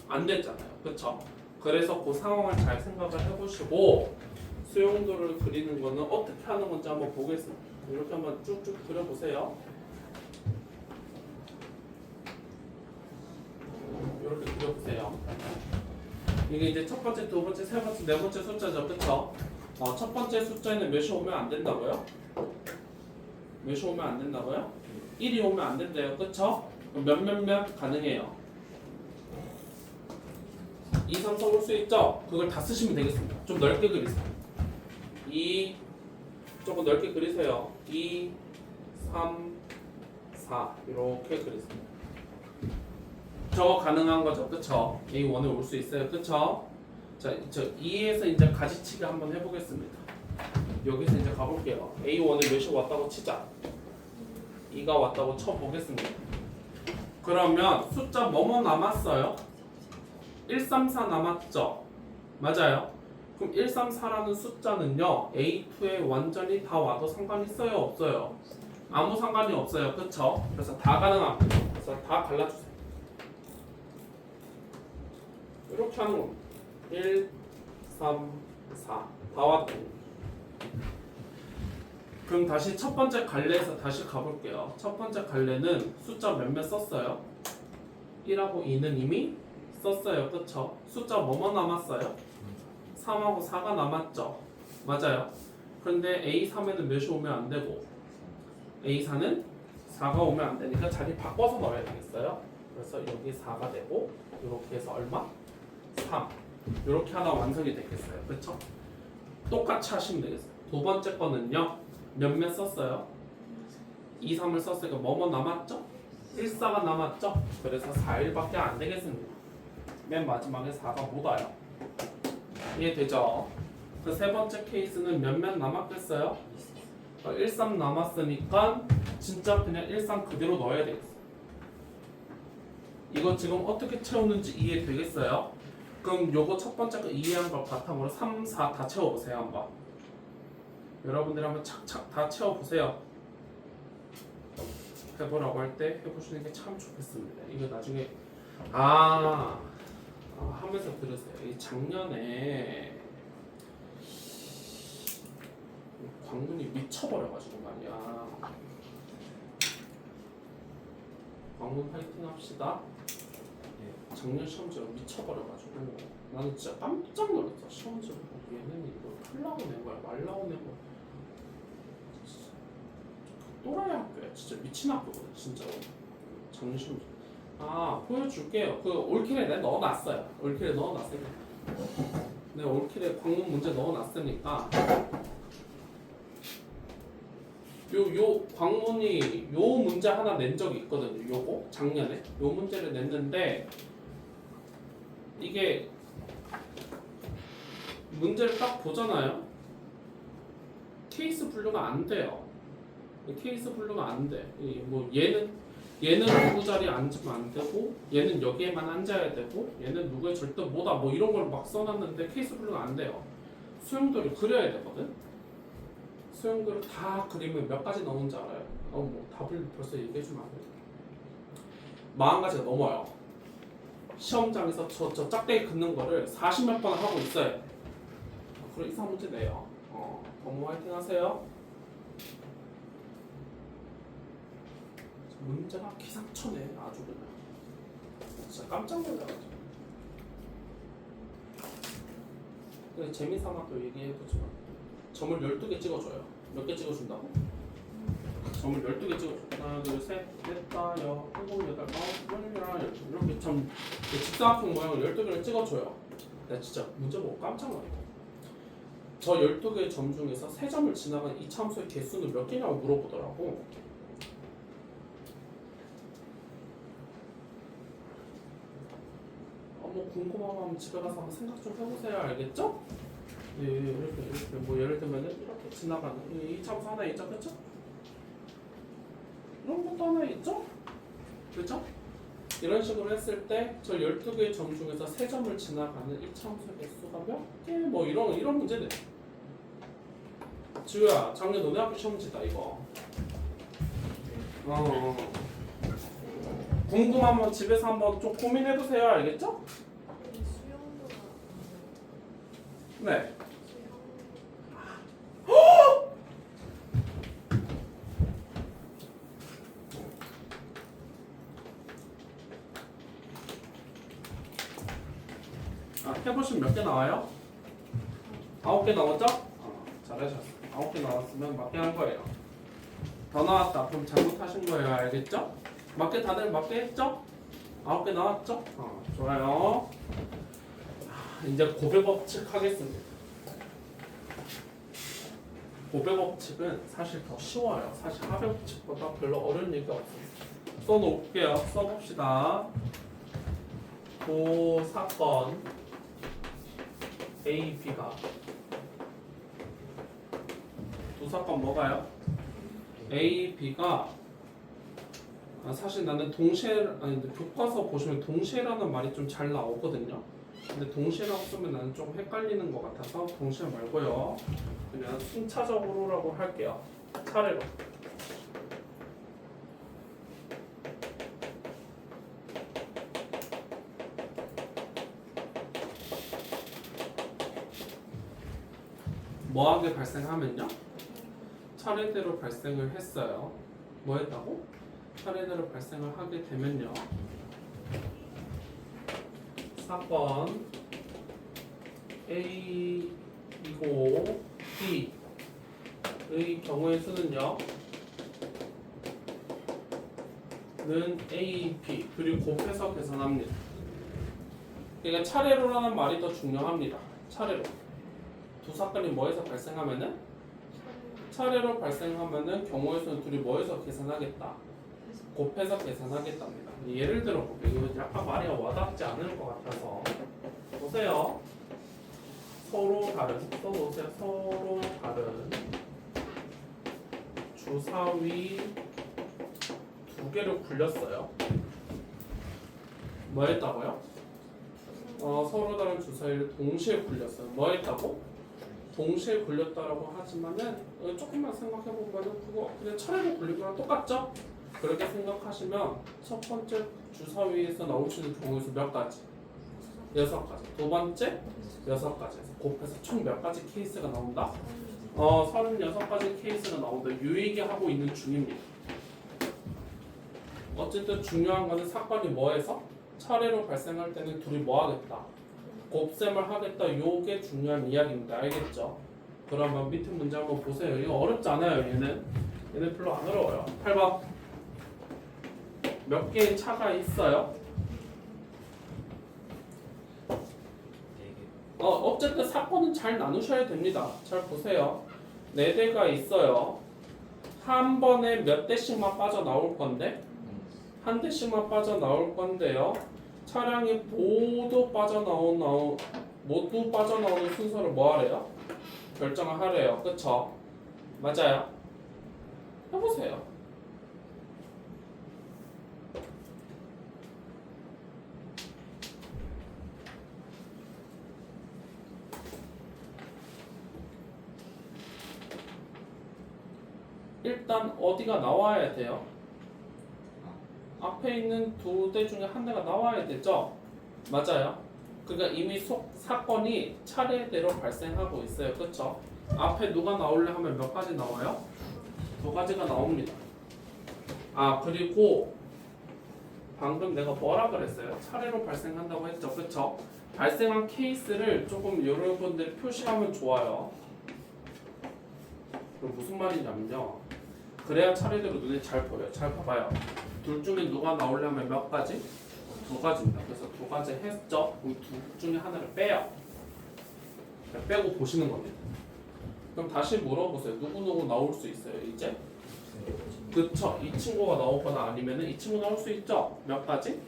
안 됐잖아요. 그쵸? 그래서 그 상황을 잘 생각을 해보시고 수용도를 그리는 거는 어떻게 하는 건지 한번 보겠습니다. 이렇게 한번 쭉쭉 그려보세요. 이게 이제 첫 번째, 두 번째, 세 번째, 네 번째 숫자죠, 그쵸? 첫 번째 숫자에는 몇이 오면 안 된다고요? 몇이 오면 안 된다고요? 1이 오면 안 된대요, 그쵸? 그럼 몇 가능해요? 2, 3, 4 올 수 있죠? 그걸 다 쓰시면 되겠습니다. 좀 넓게 그리세요. 2, 조금 넓게 그리세요. 2, 3, 4 이렇게 그리세요. 저거 가능한 거죠, 그쵸? A1에 올 수 있어요, 그쵸? 자, 저 2에서 이제 가지치기 한번 해보겠습니다. 여기서 이제 가볼게요. A1에 몇이 왔다고 치자. 2가 왔다고 쳐보겠습니다. 그러면 숫자 뭐뭐 남았어요? 1, 3, 4 남았죠? 맞아요? 그럼 1, 3, 4라는 숫자는요 A2에 완전히 다 와도 상관이 있어요? 없어요? 아무 상관이 없어요, 그쵸? 그래서 다 가능합니다. 그래서 다 갈라주세요. 이렇게 하는 겁니다. 1, 3, 4 다 와도 그럼 다시 첫 번째 갈래에서 다시 가볼게요. 첫 번째 갈래는 숫자 몇몇 썼어요? 1하고 2는 이미 썼어요, 그쵸? 숫자 뭐뭐 남았어요? 3하고 4가 남았죠? 맞아요. 그런데 A3에는 몇이 오면 안 되고 A4는 4가 오면 안 되니까 자리 바꿔서 넣어야 되겠어요. 그래서 여기 4가 되고 이렇게 해서 얼마? 3 이렇게 하나 완성이 되겠어요, 그쵸? 똑같이 하시면 되겠어요. 두 번째 거는요 몇몇 썼어요? 2, 3을 썼으니까 뭐뭐 남았죠? 1, 4가 남았죠? 그래서 4, 1밖에 안 되겠습니다. 맨 마지막에 4가 못 와요. 이해되죠? 그 세 번째 케이스는 몇몇 남았겠어요? 1, 3 남았으니까 진짜 그냥 1, 3 그대로 넣어야 되겠어요. 이거 지금 어떻게 채우는지 이해되겠어요? 그럼 요거 첫 번째 거 이해한 걸 바탕으로 3, 4 다 채워보세요 한번. 여러분들이 한번 착착 다 채워보세요. 해보라고 할 때 해보시는 게 참 좋겠습니다. 이거 나중에 하면서 들으세요. 이 작년에 광문이 미쳐버려가지고 말이야. 광문 파이팅 합시다. 작년 시험지가 미쳐버려가지고 나는 진짜 깜짝 놀랐어. 시험지를 보고 얘는 이거 풀라고 낸 거야 말라고 낸 거야. 진짜 또라이 학교야. 진짜 미친 학교거든 진짜로. 작년 시험지. 보여줄게요. 그 올킬에 내가 넣어놨어요. 올킬에 넣어놨으니까. 내가 올킬에 광문 문제 넣어놨으니까. 요 광문이 요 문제 하나 낸 적이 있거든요. 요거 작년에 요 문제를 냈는데 이게 문제를 딱 보잖아요. 케이스 분류가 안 돼요. 케이스 분류가 안 돼. 뭐 얘는 누구 자리에 앉으면 안 되고 얘는 여기에만 앉아야 되고 얘는 누구의 절대 뭐다 뭐 이런 걸 막 써놨는데 케이스 분류가 안 돼요. 수용도를 그려야 되거든. 수용도를 다 그리면 몇 가지 나오는지 알아요? 뭐 답을 벌써 얘기해주면 안 돼요. 40가지가 넘어요. 시험장에서 저 짝대기 긋는 거를 40몇 번 하고 있어요. 그럼 이상 문제 내요. 너무 화이팅 하세요. 문제가 기상천외 아주 그냥 진짜 깜짝 놀라가지고. 근데 재미삼아 또 얘기해보지만 점을 12개 찍어줘요. 몇 개 찍어준다고? 점을 12개 찍어줘. 하나, 둘, 셋, 넷, 다, 여, 일곱, 여덟, 아홉, 열, 이렇게 점 직사각형 모양을 12개를 찍어줘요. 나 진짜 문제 보고 깜짝 놀랐어. 저 12개의 점 중에서 3점을 지나간 이차함수의 개수는 몇 개냐고 물어보더라고. 뭐 궁금하면 집에 가서 한번 생각 좀 해보세요. 알겠죠? 이렇게 뭐 예를 들면 이렇게 지나가는 이차함수 하나 있죠, 그렇죠? 이런 것도 하나 있죠? 그렇죠? 이런 식으로 했을 때 저 12개의 점 중에서 3점을 지나가는 이차함수의 개수가 몇 개? 뭐 이런 문제들. 지우야, 작년 너네 학교 시험지다 이거. 궁금하면 집에서 한번 좀 고민해보세요. 알겠죠? 네. 해보시면 몇 개 나와요? 9개 나왔죠? 잘하셨어요. 9개 나왔으면 맞게 한 거예요. 더 나왔다. 그럼 잘못하신 거예요. 알겠죠? 맞게 다들 맞게 했죠? 9개 나왔죠? 좋아요. 이제 고배 법칙 하겠습니다. 고배 법칙은 사실 더 쉬워요. 사실 하배 법칙보다 별로 어려운 얘기가 없어요. 써놓을게요. 써봅시다. 그 사건 A, B가 두 사건 뭐가요? A, B가 사실 나는 동시에 아니 교과서 보시면 동시에라는 말이 좀 잘 나오거든요. 근데 동시에라고 쓰면 나는 좀 헷갈리는 것 같아서 동시에 말고요. 그냥 순차적으로라고 할게요. 차례로. 뭐하게 발생하면요? 차례대로 발생을 했어요. 뭐 했다고? 차례대로 발생을 하게 되면요. 사건 A이고 B의 경우의 수는요. 는 A, B 그리고 곱해서 계산합니다. 그러니까 차례로라는 말이 더 중요합니다. 차례로. 두 사건이 뭐에서 발생하면은 차례로 발생하면은 경우의 수는 둘이 뭐에서 계산하겠다. 곱해서 계산하겠답니다. 예를 들어 볼게요. 이거 약간 말이 와닿지 않을 것 같아서 보세요. 서로 다른 써놓으세요. 서로 다른 주사위 두 개를 굴렸어요. 뭐 했다고요? 서로 다른 주사위를 동시에 굴렸어요. 뭐 했다고? 동시에 굴렸다라고 하지만은 조금만 생각해보면은 그거 그냥 차례로 굴린 거랑 똑같죠? 그렇게 생각하시면 첫 번째 주사위에서 나올 수 있는 경우의 수 몇 가지? 6가지. 두 번째 6가지. 곱해서 총 몇 가지 케이스가 나온다? 36가지 케이스가 나온다. 유의게 하고 있는 중입니다. 어쨌든 중요한 거는 사건이 뭐해서? 차례로 발생할 때는 둘이 뭐 하겠다? 곱셈을 하겠다. 요게 중요한 이야기입니다. 알겠죠? 그러면 밑에 문제 한번 보세요. 이거 어렵지 않아요. 얘는 별로 안 어려워요. 8번 몇 개의 차가 있어요? 어쨌든 사건은 잘 나누셔야 됩니다. 잘 보세요. 4대가 있어요. 한 번에 몇 대씩만 빠져나올 건데 한 대씩만 빠져나올 건데요. 차량이 모두 빠져나오는 순서를 뭐 하래요? 결정을 하래요. 그쵸? 맞아요? 해보세요. 일단 어디가 나와야 돼요? 앞에 있는 2대 중에 한 대가 나와야 되죠? 맞아요? 그러니까 이미 사건이 차례대로 발생하고 있어요. 그쵸? 앞에 누가 나올래 하면 몇 가지 나와요? 2가지가 나옵니다. 그리고 방금 내가 뭐라 그랬어요? 차례로 발생한다고 했죠? 그쵸? 발생한 케이스를 조금 여러분들이 표시하면 좋아요. 그럼 무슨 말이냐면요. 그래야 차례대로 눈에 잘 보여요. 잘 봐봐요. 둘 중에 누가 나오려면 몇 가지? 2가지입니다. 그래서 2가지 했죠? 그럼 둘 중에 하나를 빼요. 빼고 보시는 겁니다. 그럼 다시 물어보세요. 누구누구 나올 수 있어요, 이제? 그쵸? 이 친구가 나오거나 아니면은 이 친구 나올 수 있죠? 몇 가지?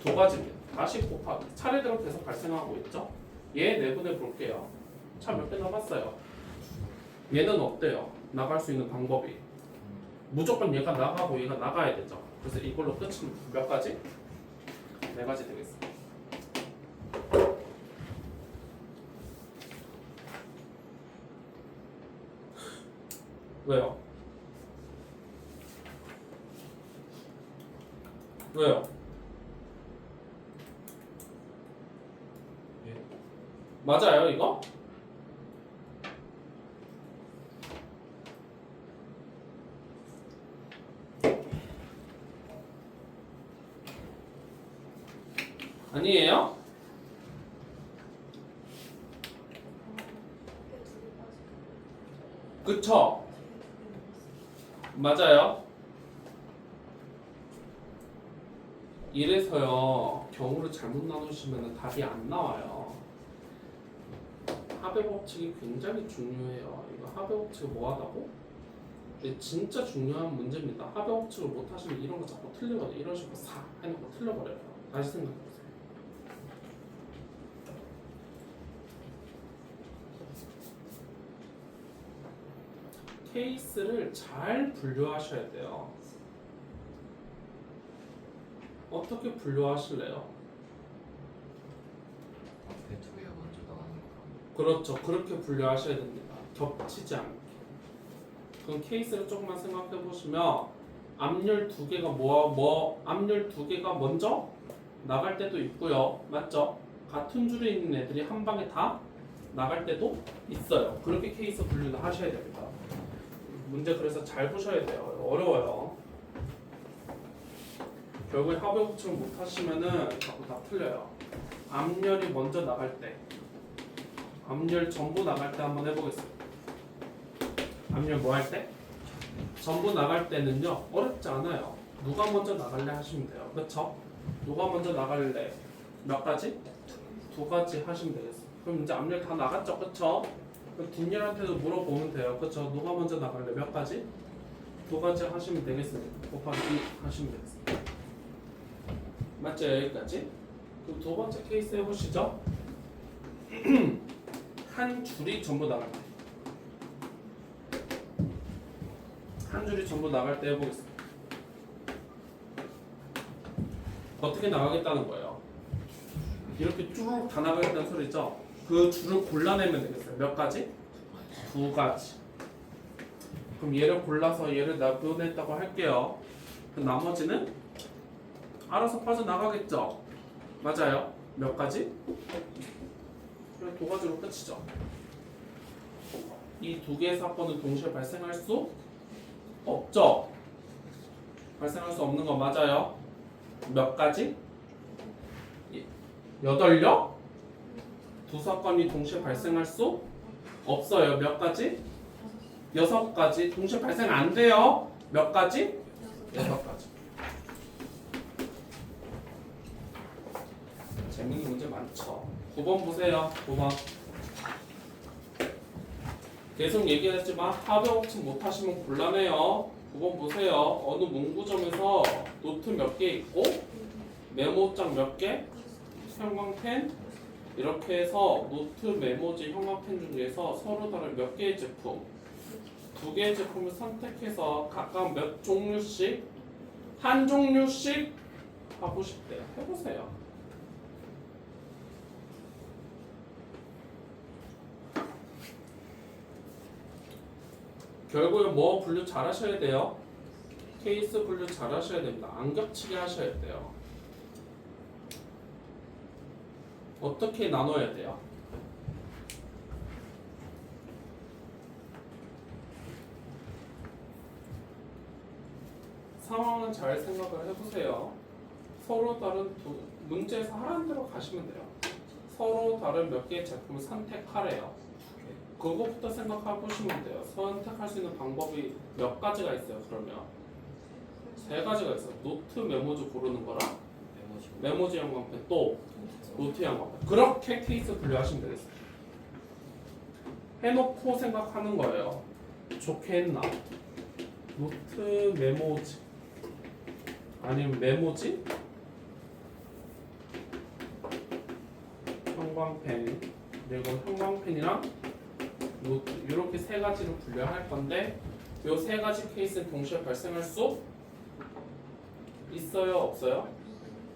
2가지입니다. 다시 곱하기. 차례대로 계속 발생하고 있죠? 얘 내분해 볼게요. 차 몇 개 남았어요? 얘는 어때요? 나갈 수 있는 방법이. 무조건 얘가 나가고 얘가 나가야 되죠. 그래서 이걸로 끝은 몇 가지? 4가지 되겠습니다. 왜요? 왜요? 예. 맞아요, 이거? 아니에요? 그쵸? 맞아요. 이래서요 경우를 잘못 나누시면 답이 안 나와요. 합의 법칙이 굉장히 중요해요. 이거 합의 법칙을 뭐하다고? 이게 진짜 중요한 문제입니다. 합의 법칙을 못하시면 이런 거 자꾸 틀리거든요. 이런 식으로 싹 해놓고 틀려버려요. 다시 생각해보세요. 케이스를 잘 분류하셔야 돼요. 어떻게 분류하실래요? 앞에 두 개가 먼저 나가는 거. 그렇죠. 그렇게 분류하셔야 됩니다. 겹치지 않게. 그럼 케이스를 조금만 생각해 보시면 앞열 두 개가 앞열 두 개가 먼저 나갈 때도 있고요. 맞죠? 같은 줄에 있는 애들이 한 방에 다 나갈 때도 있어요. 그렇게 케이스 분류를 하셔야 됩니다. 문제 그래서 잘 보셔야 돼요. 어려워요. 결국에 합의 법칙을 못 하시면은 자꾸 다 틀려요. 앞열이 먼저 나갈 때, 앞열 전부 나갈 때 한번 해보겠습니다. 앞열 뭐 할 때? 전부 나갈 때는요 어렵지 않아요. 누가 먼저 나갈래 하시면 돼요. 그렇죠? 누가 먼저 나갈래? 몇 가지? 두 가지 하시면 되겠어요. 그럼 이제 앞열 다 나갔죠, 그렇죠? 그럼 뒷열한테도 물어보면 돼요. 그렇죠? 누가 먼저 나갈래? 몇 가지? 두 가지 하시면 되겠습니다. 곱하기 2 하시면 되겠습니다. 맞죠? 여기까지? 그럼 두 번째 케이스 해보시죠. 한 줄이 전부 나갈 때. 한 줄이 전부 나갈 때 해보겠습니다. 어떻게 나가겠다는 거예요? 이렇게 쭉 다 나가겠다는 소리죠? 그 줄을 골라내면 되겠어요. 몇 가지? 두 가지. 그럼 얘를 골라서 얘를 나눠냈다고 할게요. 그 나머지는 알아서 빠져나가겠죠? 맞아요? 몇 가지? 그냥 두 가지로 끝이죠. 이 두 개의 사건은 동시에 발생할 수 없죠? 발생할 수 없는 거 맞아요? 몇 가지? 8여? 두 사건이 동시에 발생할 수 없어요. 몇 가지? 6가지. 동시에 발생 안 돼요. 몇 가지? 6가지. 재밌는 문제 많죠. 9번 보세요. 9번. 계속 얘기했지만 합의 법칙 못하시면 곤란해요. 9번 보세요. 어느 문구점에서 노트 몇 개 있고 메모장 몇 개, 형광펜 이렇게 해서 노트, 메모지, 형광펜 중에서 서로 다른 몇 개의 제품, 두 개의 제품을 선택해서 각각 몇 종류씩, 한 종류씩 하고 싶대요. 해보세요. 결국에 뭐 분류 잘 하셔야 돼요? 케이스 분류 잘 하셔야 됩니다. 안 겹치게 하셔야 돼요. 어떻게 나눠야 돼요? 상황은 잘 생각을 해보세요. 서로 다른 문제에서 하라는 대로 가시면 돼요. 서로 다른 몇 개의 제품을 선택하래요. 그것부터 생각해 보시면 돼요. 선택할 수 있는 방법이 몇 가지가 있어요. 그러면 3가지가 있어요. 노트, 메모지 고르는 거랑 메모지 형광펜, 또 노트 형광펜. 그렇게 케이스 분류하시면 되겠어요. 해놓고 생각하는 거예요. 좋게 했나? 노트, 메모지 아니면 메모지, 형광펜, 그리고 형광펜이랑 노트 이렇게 3가지로 분류할 건데 이 3가지 케이스는 동시에 발생할 수 있어요? 없어요?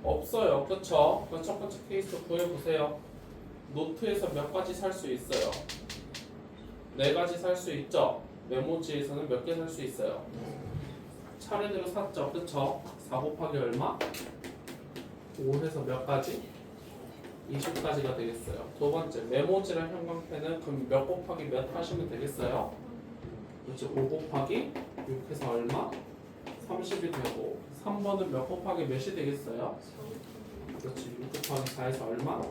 없어요. 그쵸? 그럼 첫 번째 케이스 구해보세요. 노트에서 몇 가지 살 수 있어요? 4가지 살 수 있죠? 메모지에서는 몇 개 살 수 있어요? 차례대로 샀죠? 그쵸? 4 곱하기 얼마? 5해서 몇 가지? 20가지가 되겠어요. 두 번째 메모지랑 형광펜은 그럼 몇 곱하기 몇 하시면 되겠어요? 이제 5 곱하기 6해서 얼마? 30이 되고 3번은 몇 곱하기 몇이 되겠어요? 그렇지 6 곱하기 4에서 얼마?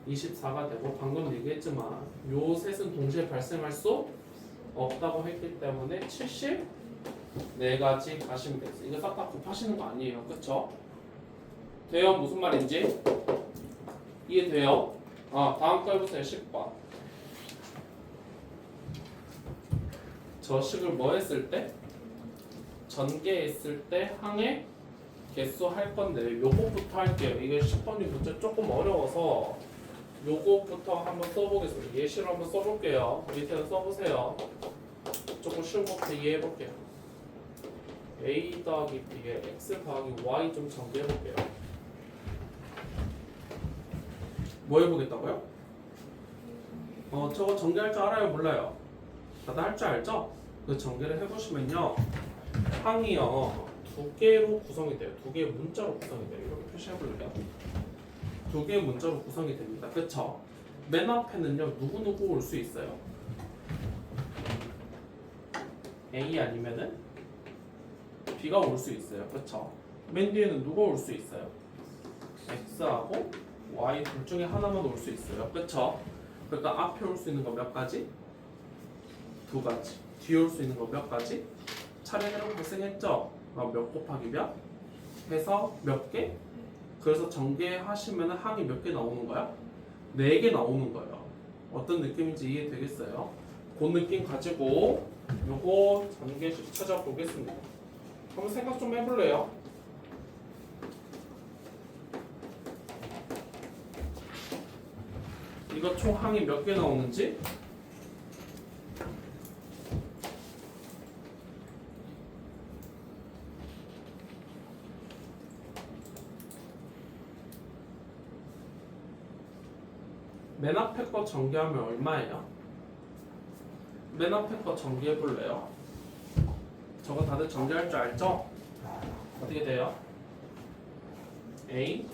24가 되고 방금 얘기했지만 요 셋은 동시에 발생할 수 없다고 했기 때문에 74가지 가시면 되겠어요. 이거 싹 다 곱하시는 거 아니에요. 그쵸? 돼요? 무슨 말인지? 이해돼요? 다음 거 해보세요. 10번. 저 식을 뭐 했을 때? 전개했을 때 항의 개수 할 건데 요거부터 할게요. 이게 10번이 문제 조금 어려워서 요거부터 한번 써보겠습니다. 예시로 한번 써볼게요. 밑에는 써보세요. 조금 쉬운 것부터 이해해볼게요. a 더하기 b에 x 더하기 y 좀 전개해볼게요. 뭐 해보겠다고요? 저거 전개할 줄 알아요? 몰라요? 다들 할 줄 알죠? 그 전개를 해보시면요. 항이요. 두 개로 구성이 돼요. 두 개의 문자로 구성이 돼요. 이렇게 표시해볼래요? 두 개의 문자로 구성이 됩니다. 그쵸? 맨 앞에는요. 누구누구 올 수 있어요? A 아니면은 B가 올 수 있어요. 그쵸? 맨 뒤에는 누가 올 수 있어요? X하고 Y 둘 중에 하나만 올 수 있어요. 그쵸? 그러니까 앞에 올 수 있는 거 몇 가지? 두 가지. 뒤에 올 수 있는 거 몇 가지? 차례대로 발생했죠? 몇 곱하기 몇? 해서 몇 개? 그래서 전개하시면 항이 몇 개 나오는 거야? 4개 나오는 거예요. 어떤 느낌인지 이해되겠어요? 그 느낌 가지고 요거 전개식 찾아보겠습니다. 한번 생각 좀 해볼래요? 이거 총 항이 몇 개 나오는지? 맨 앞에 거 전개하면 얼마예요? 맨 앞에 거 전개해 볼래요? 저거 다들 전개할 줄 알죠? 어떻게 돼요? a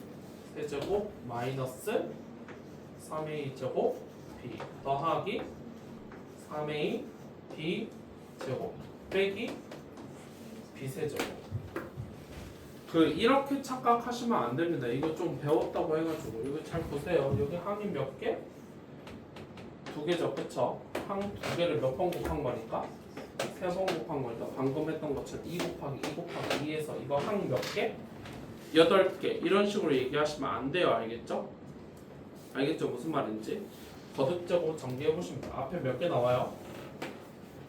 세제곱 마이너스 3a 제곱 b 더하기 3a b 제곱 빼기 b 세제곱. 이렇게 착각하시면 안 됩니다. 이거 좀 배웠다고 해가지고 이거 잘 보세요. 여기 항이 몇 개? 두 개죠, 그쵸? 항 두 개를 몇 번 곱한 거니까? 3번 곱한 거니까 방금 했던 것처럼 2 곱하기 2 곱하기 2에서 이거 항 몇 개? 8개. 이런 식으로 얘기하시면 안 돼요. 알겠죠? 알겠죠? 무슨 말인지? 거듭적으로 전개해보시면 돼요. 앞에 몇 개 나와요?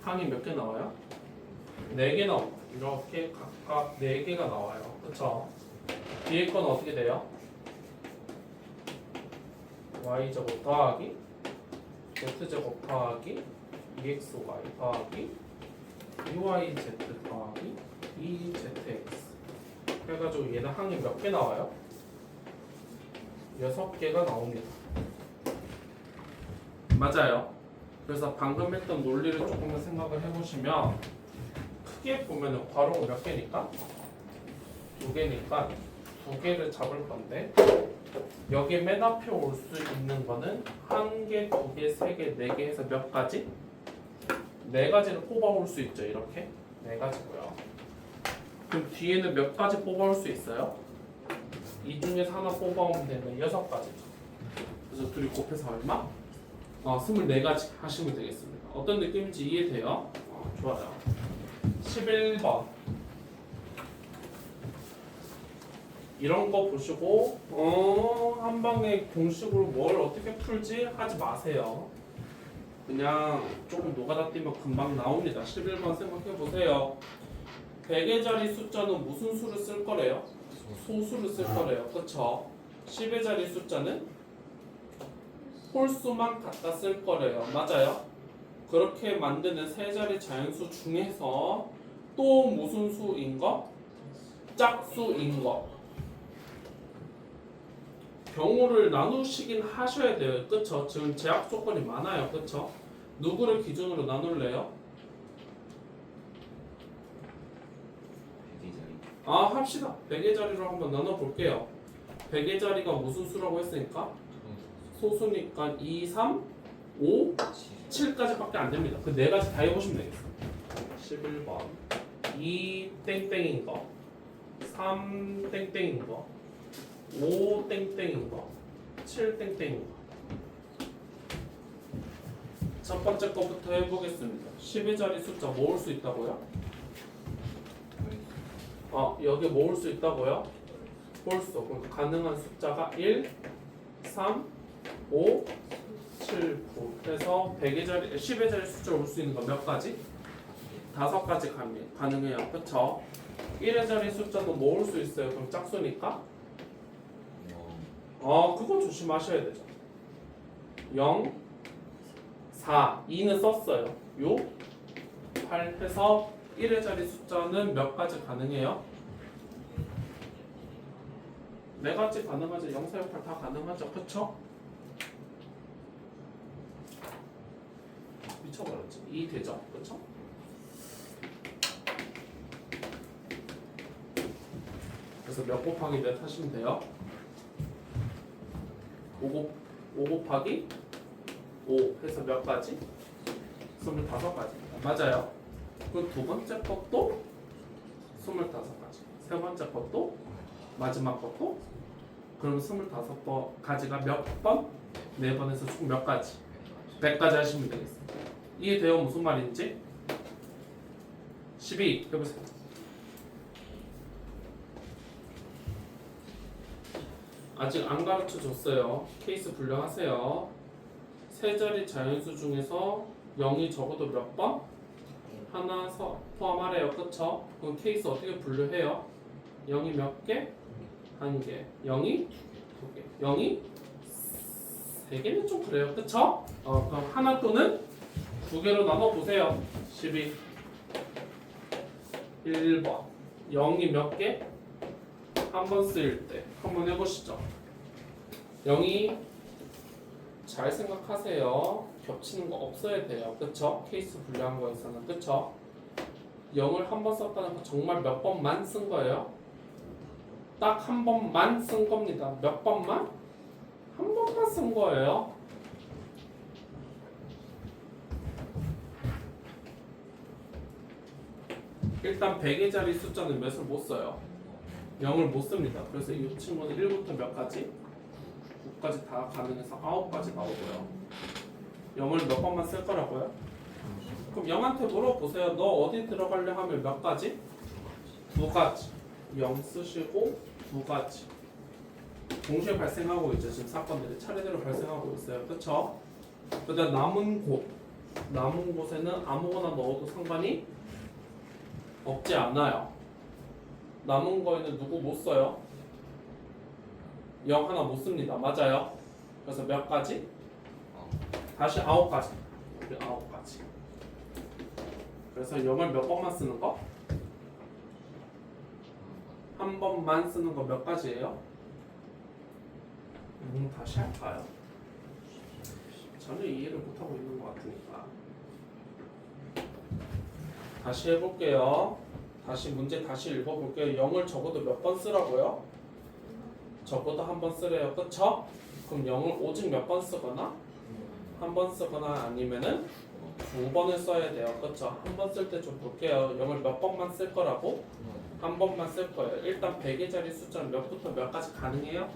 항이 몇 개 나와요? 4개 나옵니다. 이렇게 각각 4개가 나와요. 그쵸? 뒤에 건 어떻게 돼요? y제곱 더하기 z제곱 더하기 2xy 더하기 2yz 더하기 2zx 해가지고 얘는 항이 몇 개 나와요? 6개가 나옵니다. 맞아요. 그래서 방금 했던 논리를 조금만 생각을 해보시면 크게 보면은 괄호가 몇 개니까? 2개니까 2개를 잡을 건데 여기 맨 앞에 올 수 있는 거는 1개, 2개, 3개, 4개 해서 몇 가지? 4가지를 뽑아올 수 있죠. 이렇게 4가지고요. 그럼 뒤에는 몇 가지 뽑아올 수 있어요? 이 중에서 하나 뽑아오면 되는 6가지죠. 그래서 둘이 곱해서 얼마? 24가지 하시면 되겠습니다. 어떤 느낌인지 이해돼요? 좋아요. 11번 이런 거 보시고 한 방에 공식으로 뭘 어떻게 풀지 하지 마세요. 그냥 조금 노가다 뛰면 금방 나옵니다. 11번 생각해 보세요. 100의 자리 숫자는 무슨 수를 쓸 거래요? 소수를 쓸 거래요. 그쵸? 10의 자리 숫자는 홀수만 갖다 쓸 거래요. 맞아요? 그렇게 만드는 세 자리 자연수 중에서 또 무슨 수인 거? 짝수인 거. 경우를 나누시긴 하셔야 돼요. 그쵸? 지금 제약 조건이 많아요. 그쵸? 누구를 기준으로 나눌래요? 합시다. 100의 자리로 한번 나눠볼게요. 100의 자리가 무슨 수라고 했으니까? 소수니까 2, 3, 5, 7까지밖에 안 됩니다. 그 4가지 다 해보시면 되겠어요. 11번 2 땡땡인 거 3 땡땡인 거 5 땡땡인 거 7 땡땡인 거 첫 번째 거부터 해보겠습니다. 10의 자리 숫자 모을 수 있다고요? 여기 모을 수 있다고요? 홀수. 그럼 가능한 숫자가 1, 3, 5, 7, 9 해서 100의 자리, 10의 자리 숫자를 올 수 있는 거 몇 가지? 5가지 가능해요. 그쵸? 1의 자리 숫자도 모을 수 있어요. 그럼 짝수니까? 그거 조심하셔야 되죠. 0, 4, 2는 썼어요. 6, 8 해서 1의 자리 숫자는 몇 가지 가능해요? 4가지 가능하죠. 0, 4, 6, 8 다 가능하죠. 그쵸? 미쳐버렸지. 2 되죠. 그쵸? 그래서 몇 곱하기 몇 하시면 돼요? 5 곱하기 5 해서 몇 가지? 25가지. 맞아요. 그 두 번째 것도 25가지. 세 번째 것도 마지막 것도 그럼 25가지가 몇 번? 4번에서 총 몇 가지? 100가지 하시면 되겠습니다. 이해돼요? 무슨 말인지? 12 해보세요. 아직 안 가르쳐 줬어요. 케이스 분류하세요. 세 자리 자연수 중에서 0이 적어도 몇 번? 하나 포함하래요. 그쵸? 그럼 케이스 어떻게 분류해요? 0이 몇 개? 1개. 0이 2개. 0이 3개는 좀 그래요. 그쵸? 그럼 하나 또는 2개로 나눠보세요. 12 1번 0이 몇 개? 한 번 쓰일 때 한번 해보시죠. 0이 잘 생각하세요. 겹치는 거 없어야 돼요. 그쵸? 케이스 분류한 거에서는. 그쵸? 0을 한 번 썼다는 거 정말 몇 번만 쓴 거예요? 딱 한 번만 쓴 겁니다. 몇 번만? 한 번만 쓴 거예요. 일단 100의 자리 숫자는 몇을 못 써요? 0을 못 씁니다. 그래서 이 친구는 1부터 몇 가지? 9까지 다 가능해서 9가지 나오고요. 0을 몇 번만 쓸 거라고요? 그럼 0한테 물어보세요. 너 어디 들어갈래 하면 몇 가지? 2가지. 0 쓰시고 2가지. 동시에 발생하고 있죠. 지금 사건들이 차례대로 발생하고 있어요. 그쵸? 그다음 남은 곳에는 아무거나 넣어도 상관이 없지 않아요. 남은 거에는 누구 못 써요? 0 하나 못 씁니다. 맞아요? 그래서 몇 가지? 다시 9가지. 우리 9가지. 그래서 0을 몇 번만 쓰는 거? 한 번만 쓰는 거 몇 가지예요? 다시 할까요? 전혀 이해를 못하고 있는 것 같으니까 다시 해볼게요. 다시 문제 다시 읽어볼게요. 0을 적어도 몇 번 쓰라고요? 적어도 한 번 쓰래요. 그쵸? 그럼 0을 오직 몇 번 쓰거나 한 번 쓰거나 아니면은 2번을 써야 돼요. 그쵸? 한 번 쓸 때 좀 볼게요. 0을 몇 번만 쓸 거라고? 한 번만 쓸 거예요. 일단 100의 자리 숫자는 몇부터 몇까지 가능해요?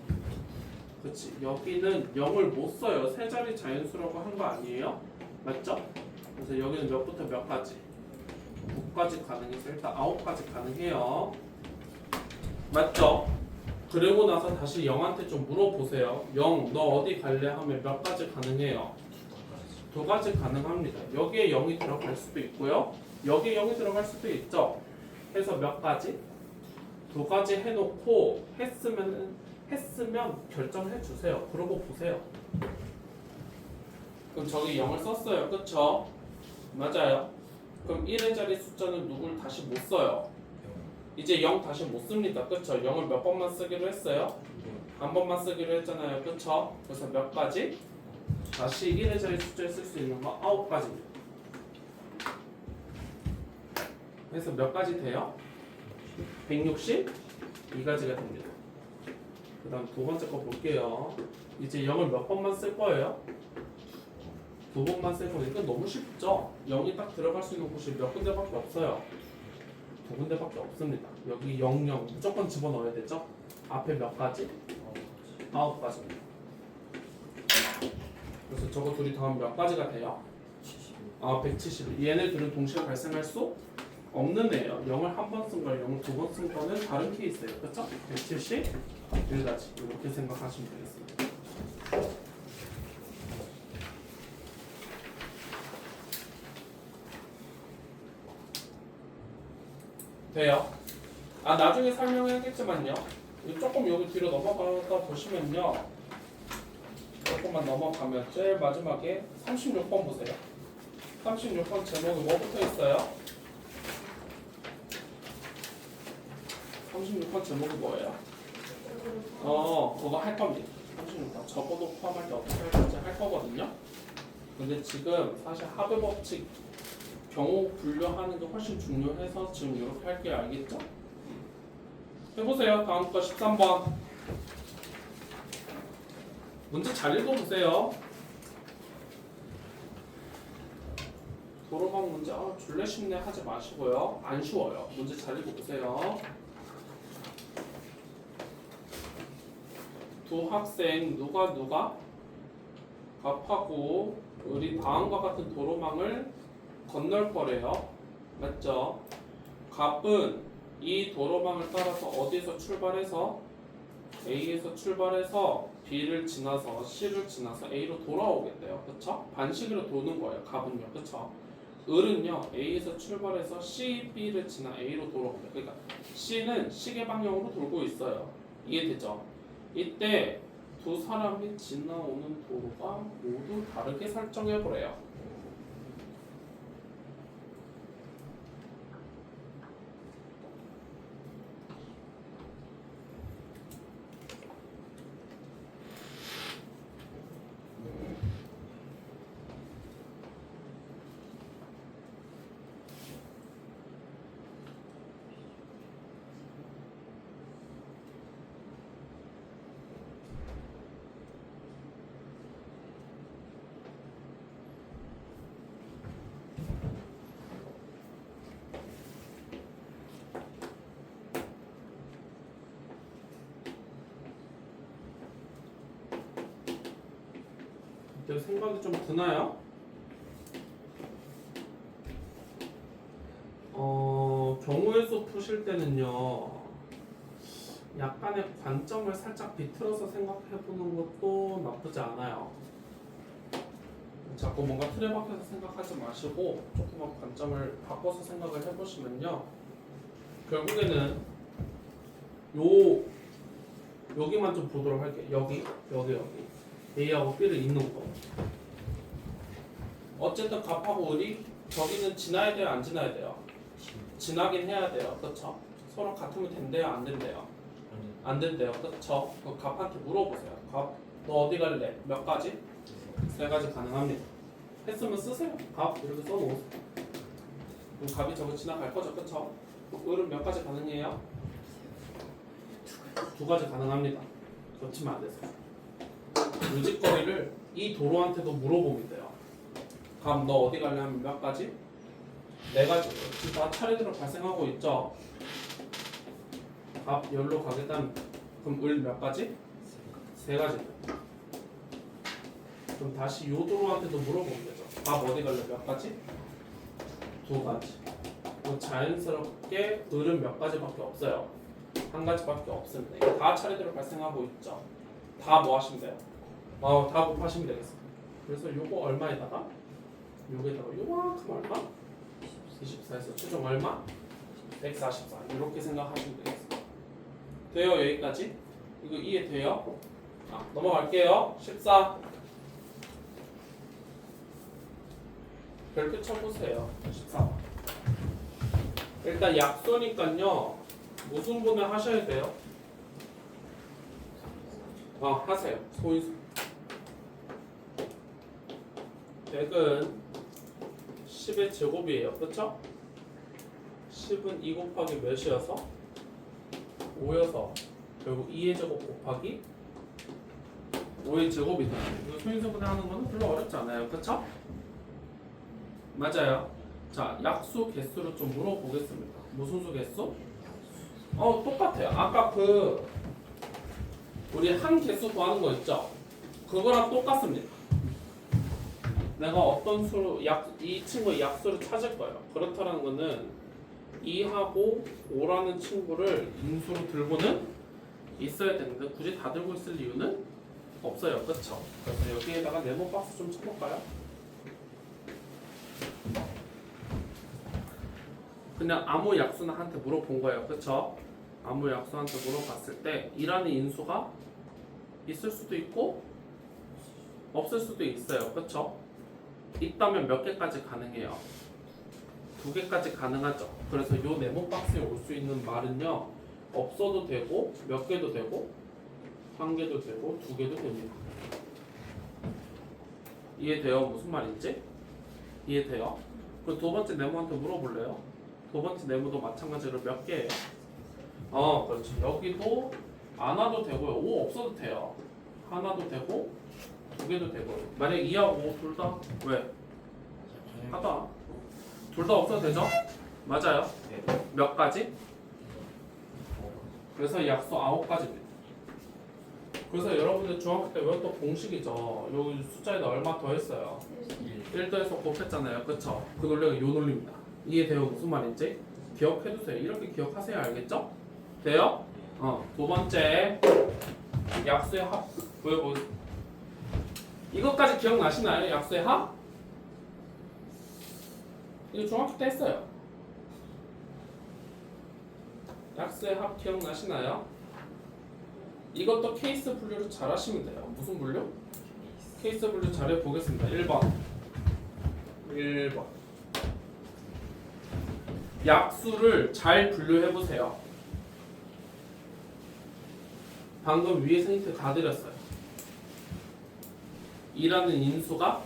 그치? 여기는 0을 못 써요. 세 자리 자연수라고 한 거 아니에요? 맞죠? 그래서 여기는 몇부터 몇까지? 9까지 가능해서 일단 9까지 가능해요. 맞죠? 그리고 나서 다시 0한테 좀 물어보세요. 0, 너 어디 갈래? 하면 몇 가지 가능해요? 2가지 가능합니다. 여기에 0이 들어갈 수도 있고요. 여기에 0이 들어갈 수도 있죠. 해서 몇 가지? 2가지 해놓고 했으면 결정해 주세요. 그러고 보세요. 그럼 저기 0을 썼어요. 그쵸? 맞아요. 그럼 1의 자리 숫자는 누굴 다시 못 써요. 이제 0 다시 못 씁니다. 그쵸? 0을 몇 번만 쓰기로 했어요? 한 번만 쓰기로 했잖아요. 그쵸? 그래서 몇 가지? 다시 1의 자리 숫자에 쓸 수 있는 거 9가지입니다. 그래서 몇 가지 돼요? 162가지가 됩니다. 그 다음 두 번째 거 볼게요. 이제 0을 몇 번만 쓸 거예요? 2번만 쓸 거니까 너무 쉽죠? 0이 딱 들어갈 수 있는 곳이 몇 군데밖에 없어요. 2군데밖에 없습니다. 여기 0, 0 무조건 집어넣어야 되죠? 앞에 몇 가지? 9가지입니다. 그래서 저거 둘이 더하면 몇 가지가 돼요? 아 170. 얘네들은 동시에 발생할 수 없는 애예요. 0을 한 번 쓴 거, 0을 두 번 쓴 거는 다른 케이스예요. 그렇죠? 170 1가지 이렇게 생각하시면 되겠습니다. 돼요? 아 나중에 설명해야겠지만요. 조금 여기 뒤로 넘어가다 보시면요. 조금만 넘어가면 제일 마지막에 36번 보세요. 36번 제목이 뭐 붙어 있어요? 36번 제목이 뭐예요? 그거 할 겁니다. 36번 적어도 포함할 때 어떻게 할 건지 할 거거든요. 근데 지금 사실 합의 법칙 경우 분류하는 게 훨씬 중요해서 지금 이렇게 할게요. 알겠죠? 해보세요. 다음 거 13번. 문제 잘 읽어보세요. 도로방 문제 줄래 쉽네 하지 마시고요. 안 쉬워요. 문제 잘 읽어보세요. 두 학생 누가 갑하고 을이 다음과 같은 도로망을 건널 거래요. 맞죠? 갑은 이 도로망을 따라서 어디에서 출발해서 A에서 출발해서 B를 지나서 C를 지나서 A로 돌아오겠대요. 그쵸? 반시계로 도는 거예요. 갑은요. 그쵸? 을은요. A에서 출발해서 C, B를 지나 A로 돌아옵니다. 그러니까 C는 시계 방향으로 돌고 있어요. 이해되죠? 이때 두 사람이 지나오는 도로가 모두 다르게 설정해 보래요. 생각이 좀 드나요? 경우의 수 푸실 때는요 약간의 관점을 살짝 비틀어서 생각해보는 것도 나쁘지 않아요. 자꾸 뭔가 틀에 박혀서 생각하지 마시고 조금만 관점을 바꿔서 생각을 해보시면요 결국에는 여기만 좀 보도록 할게요. 여기 A하고 B를 잇는 거. 어쨌든 갑하고 을이 저기는 지나야 돼요, 안 지나야 돼요? 지나긴 해야 돼요, 그렇죠? 서로 같으면 된대요, 안 된대요? 안 된대요, 그렇죠? 그 갑한테 물어보세요. 갑, 너 어디 갈래? 몇 가지? 세 가지 가능합니다. 했으면 쓰세요. 갑 이렇게 써놓으세요. 그럼 갑이 저거 지나갈 거죠, 그렇죠? 을은 몇 가지 가능해요? 두 가지 가능합니다. 놓치면 안 되세요. 요직거리를 이 도로한테도 물어보면 돼요. 갑 너 어디 갈래 하면 몇 가지? 네 가지. 지금 다 차례대로 발생하고 있죠. 갑 열로 가겠다면 그럼 을 몇 가지? 세 가지. 그럼 다시 요 도로한테도 물어보면 되죠. 갑 어디 갈래 몇 가지? 두 가지. 그럼 자연스럽게 을은 몇 가지밖에 없어요. 한 가지밖에 없습니다. 이거 다 차례대로 발생하고 있죠. 다 뭐 하시면 돼요? 다 곱하시면 되겠습니다. 그래서 요거 얼마에다가 요게다가 요만큼 얼마? 24에서 최종 얼마? 144 이렇게 생각하시면 되겠습니다. 돼요? 여기까지? 이거 이해돼요? 넘어갈게요. 14 별표 쳐보세요. 14 일단 약소니까요 무슨 분해 하셔야 돼요? 하세요. 소인수 100은 10의 제곱이에요. 그렇죠? 10은 2 곱하기 몇이어서? 5여서 결국 2의 제곱 곱하기 5의 제곱이다. 이거 소인수분해 하는 거는 별로 어렵지 않아요. 그렇죠? 맞아요. 자, 약수 개수를 좀 물어보겠습니다. 무슨 수 개수? 똑같아요. 아까 우리 한 개수 구하는 거 있죠? 그거랑 똑같습니다. 내가 어떤 수로 이 친구의 약수를 찾을 거예요. 그렇다는 거는 2하고 5라는 친구를 인수로 들고는 있어야 되는데 굳이 다 들고 있을 이유는 없어요. 그렇죠? 그래서 여기에다가 네모 박스 좀 쳐볼까요? 그냥 아무 약수나 한테 물어본 거예요. 그렇죠? 아무 약수한테 물어봤을 때 2라는 인수가 있을 수도 있고 없을 수도 있어요. 그렇죠? 있다면 몇 개까지 가능해요? 2개까지 가능하죠. 그래서 요 네모 박스에 올 수 있는 말은요. 없어도 되고 몇 개도 되고 1개도 되고 2개도 됩니다. 이해돼요? 무슨 말인지? 이해돼요? 그럼 두 번째 네모한테 물어볼래요? 두 번째 네모도 마찬가지로 몇 개예요? 그렇지. 여기도 안 와도 되고요. 5 없어도 돼요. 하나도 되고 2개도 되고요. 만약 2하고 5 둘 다 왜? 하다. 둘 다 없어도 되죠? 맞아요. 몇 가지? 그래서 약수 9가지입니다. 그래서 여러분들 중학교 때 외웠던 공식이죠. 여기 숫자에다 얼마 더했어요? 1 더해서 곱했잖아요. 그쵸? 그 논리가 이 논리입니다. 이해돼요? 무슨 말인지? 기억해두세요. 이렇게 기억하세요. 알겠죠? 돼요? 두 번째 약수의 합. 뭐 이것까지 기억나시나요? 약수의 합? 이거 중학교 때 했어요. 약수의 합 기억나시나요? 이것도 케이스 분류를 잘 하시면 돼요. 무슨 분류? 케이스 분류 잘 해보겠습니다. 1번 약수를 잘 분류해보세요. 방금 위에서 힌트 다 드렸어요. 2라는 인수가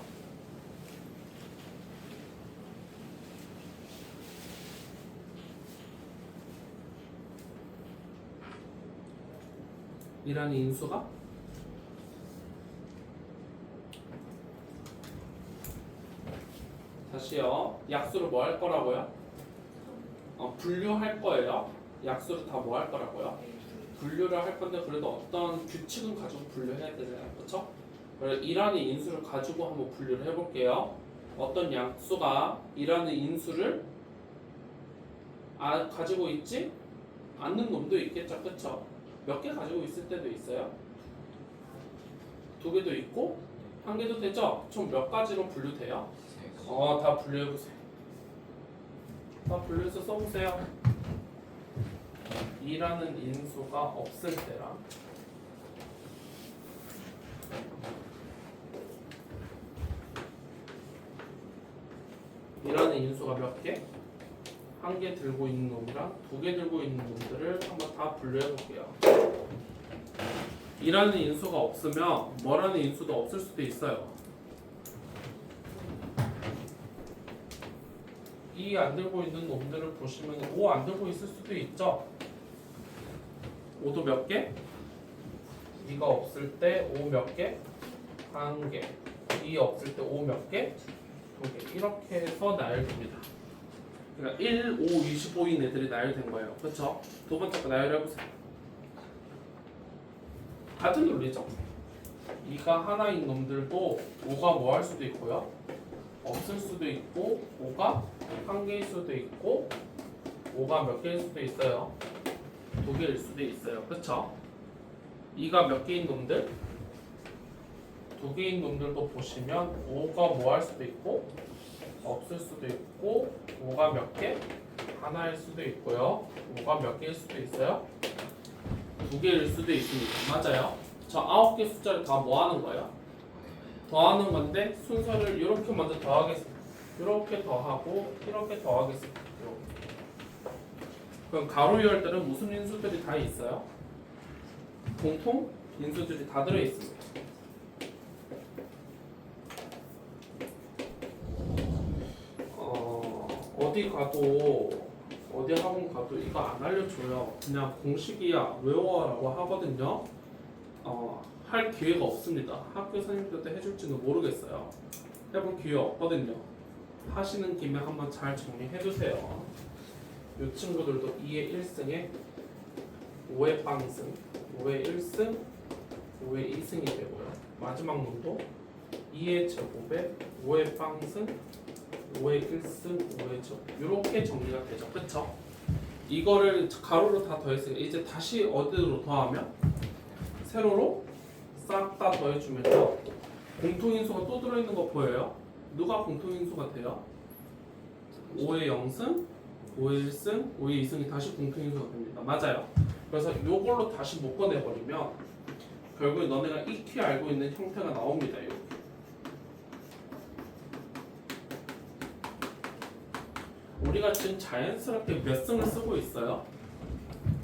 다시요. 약수를 뭐 할 거라고요? 분류할 거예요. 약수를 다 뭐 할 거라고요? 분류를 할 건데 그래도 어떤 규칙은 가지고 분류해야 되잖아요. 그렇죠? 그래서 2라는 인수를 가지고 한번 분류를 해볼게요. 어떤 약수가 2라는 인수를 가지고 있지 않는 놈도 있겠죠. 그렇죠? 몇 개 가지고 있을 때도 있어요. 2개도 있고 1개도 되죠? 총 몇 가지로 분류돼요? 다 분류해보세요. 다 분류해서 써보세요. 2라는 인수가 없을 때랑 2라는 인수가 몇 개? 1개 들고 있는 놈이랑 2개 들고 있는 놈들을 한번 다 분류해볼게요. 2라는 인수가 없으면 뭐라는 인수도 없을 수도 있어요. 2 안 들고 있는 놈들을 보시면 5 안 들고 있을 수도 있죠. 5도 몇 개? 2가 없을 때 5 몇 개? 1개. 2 없을 때 5 몇 개? 2개. 이렇게 해서 나열됩니다. 그러니까 1, 5, 25인 애들이 나열된 거예요. 그렇죠? 두 번째 거 나열해보세요. 같은 논리죠. 2가 하나인 놈들도 5가 뭐 할 수도 있고요. 없을 수도 있고 5가 1개일 수도 있고 5가 몇 개일 수도 있어요. 2개일 수도 있어요. 그렇죠? 2가 몇 개인 놈들? 2개인 놈들도 보시면 5가 뭐 할 수도 있고 없을 수도 있고 5가 몇 개? 하나일 수도 있고요. 5가 몇 개일 수도 있어요? 2개일 수도 있습니다. 맞아요. 저 9개 숫자를 다 뭐 하는 거예요? 더하는 건데 순서를 이렇게 먼저 더하겠습니다. 이렇게 더하고 이렇게 더하겠습니다. 이렇게. 그럼 가로 열들은 무슨 인수들이 다 있어요? 공통 인수들이 다 들어있습니다. 어디 학원 가도 이거 안 알려줘요. 그냥 공식이야 외워라고 하거든요. 할 기회가 없습니다. 학교 선생님들도 해줄지는 모르겠어요. 해볼 기회 없거든요. 하시는 김에 한번 잘 정리해두세요. 이 친구들도 2의 1승에 5의 빵승, 5의 1승, 5의 2승이 되고요. 마지막 놈도 2의 제곱에 5의 빵승 5의 1승 5의 제곱 이렇게 정리가 되죠. 그쵸? 이거를 가로로 다 더했으니까 이제 다시 어디로 더하면 세로로 싹 다 더해주면서 공통인수가 또 들어있는 거 보여요? 누가 공통인수가 돼요? 5의 0승 5의 1승 5의 2승이 다시 공통인수가 됩니다. 맞아요. 그래서 이걸로 다시 묶어내버리면 결국에 너네가 익히 알고 있는 형태가 나옵니다. 이렇게. 우리가 지금 자연스럽게 몇 승을 쓰고 있어요?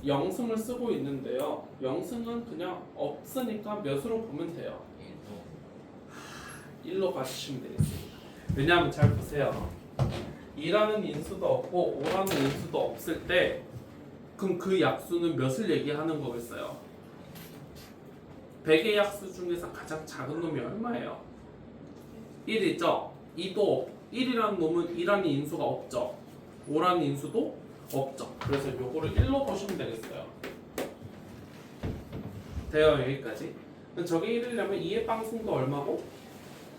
0승을 쓰고 있는데요. 0승은 그냥 없으니까 몇으로 보면 돼요. 1로 봐주시면 되겠습니다. 왜냐하면 잘 보세요. 2라는 인수도 없고 5라는 인수도 없을 때 그럼 그 약수는 몇을 얘기하는 거겠어요? 100의 약수 중에서 가장 작은 놈이 얼마예요? 1이죠? 2도 1이라는 놈은 2라는 인수가 없죠? 5라는 인수도 없죠? 그래서 요거를 1로 보시면 되겠어요. 돼요 여기까지? 저게 1이라면 2의 빵승도 얼마고?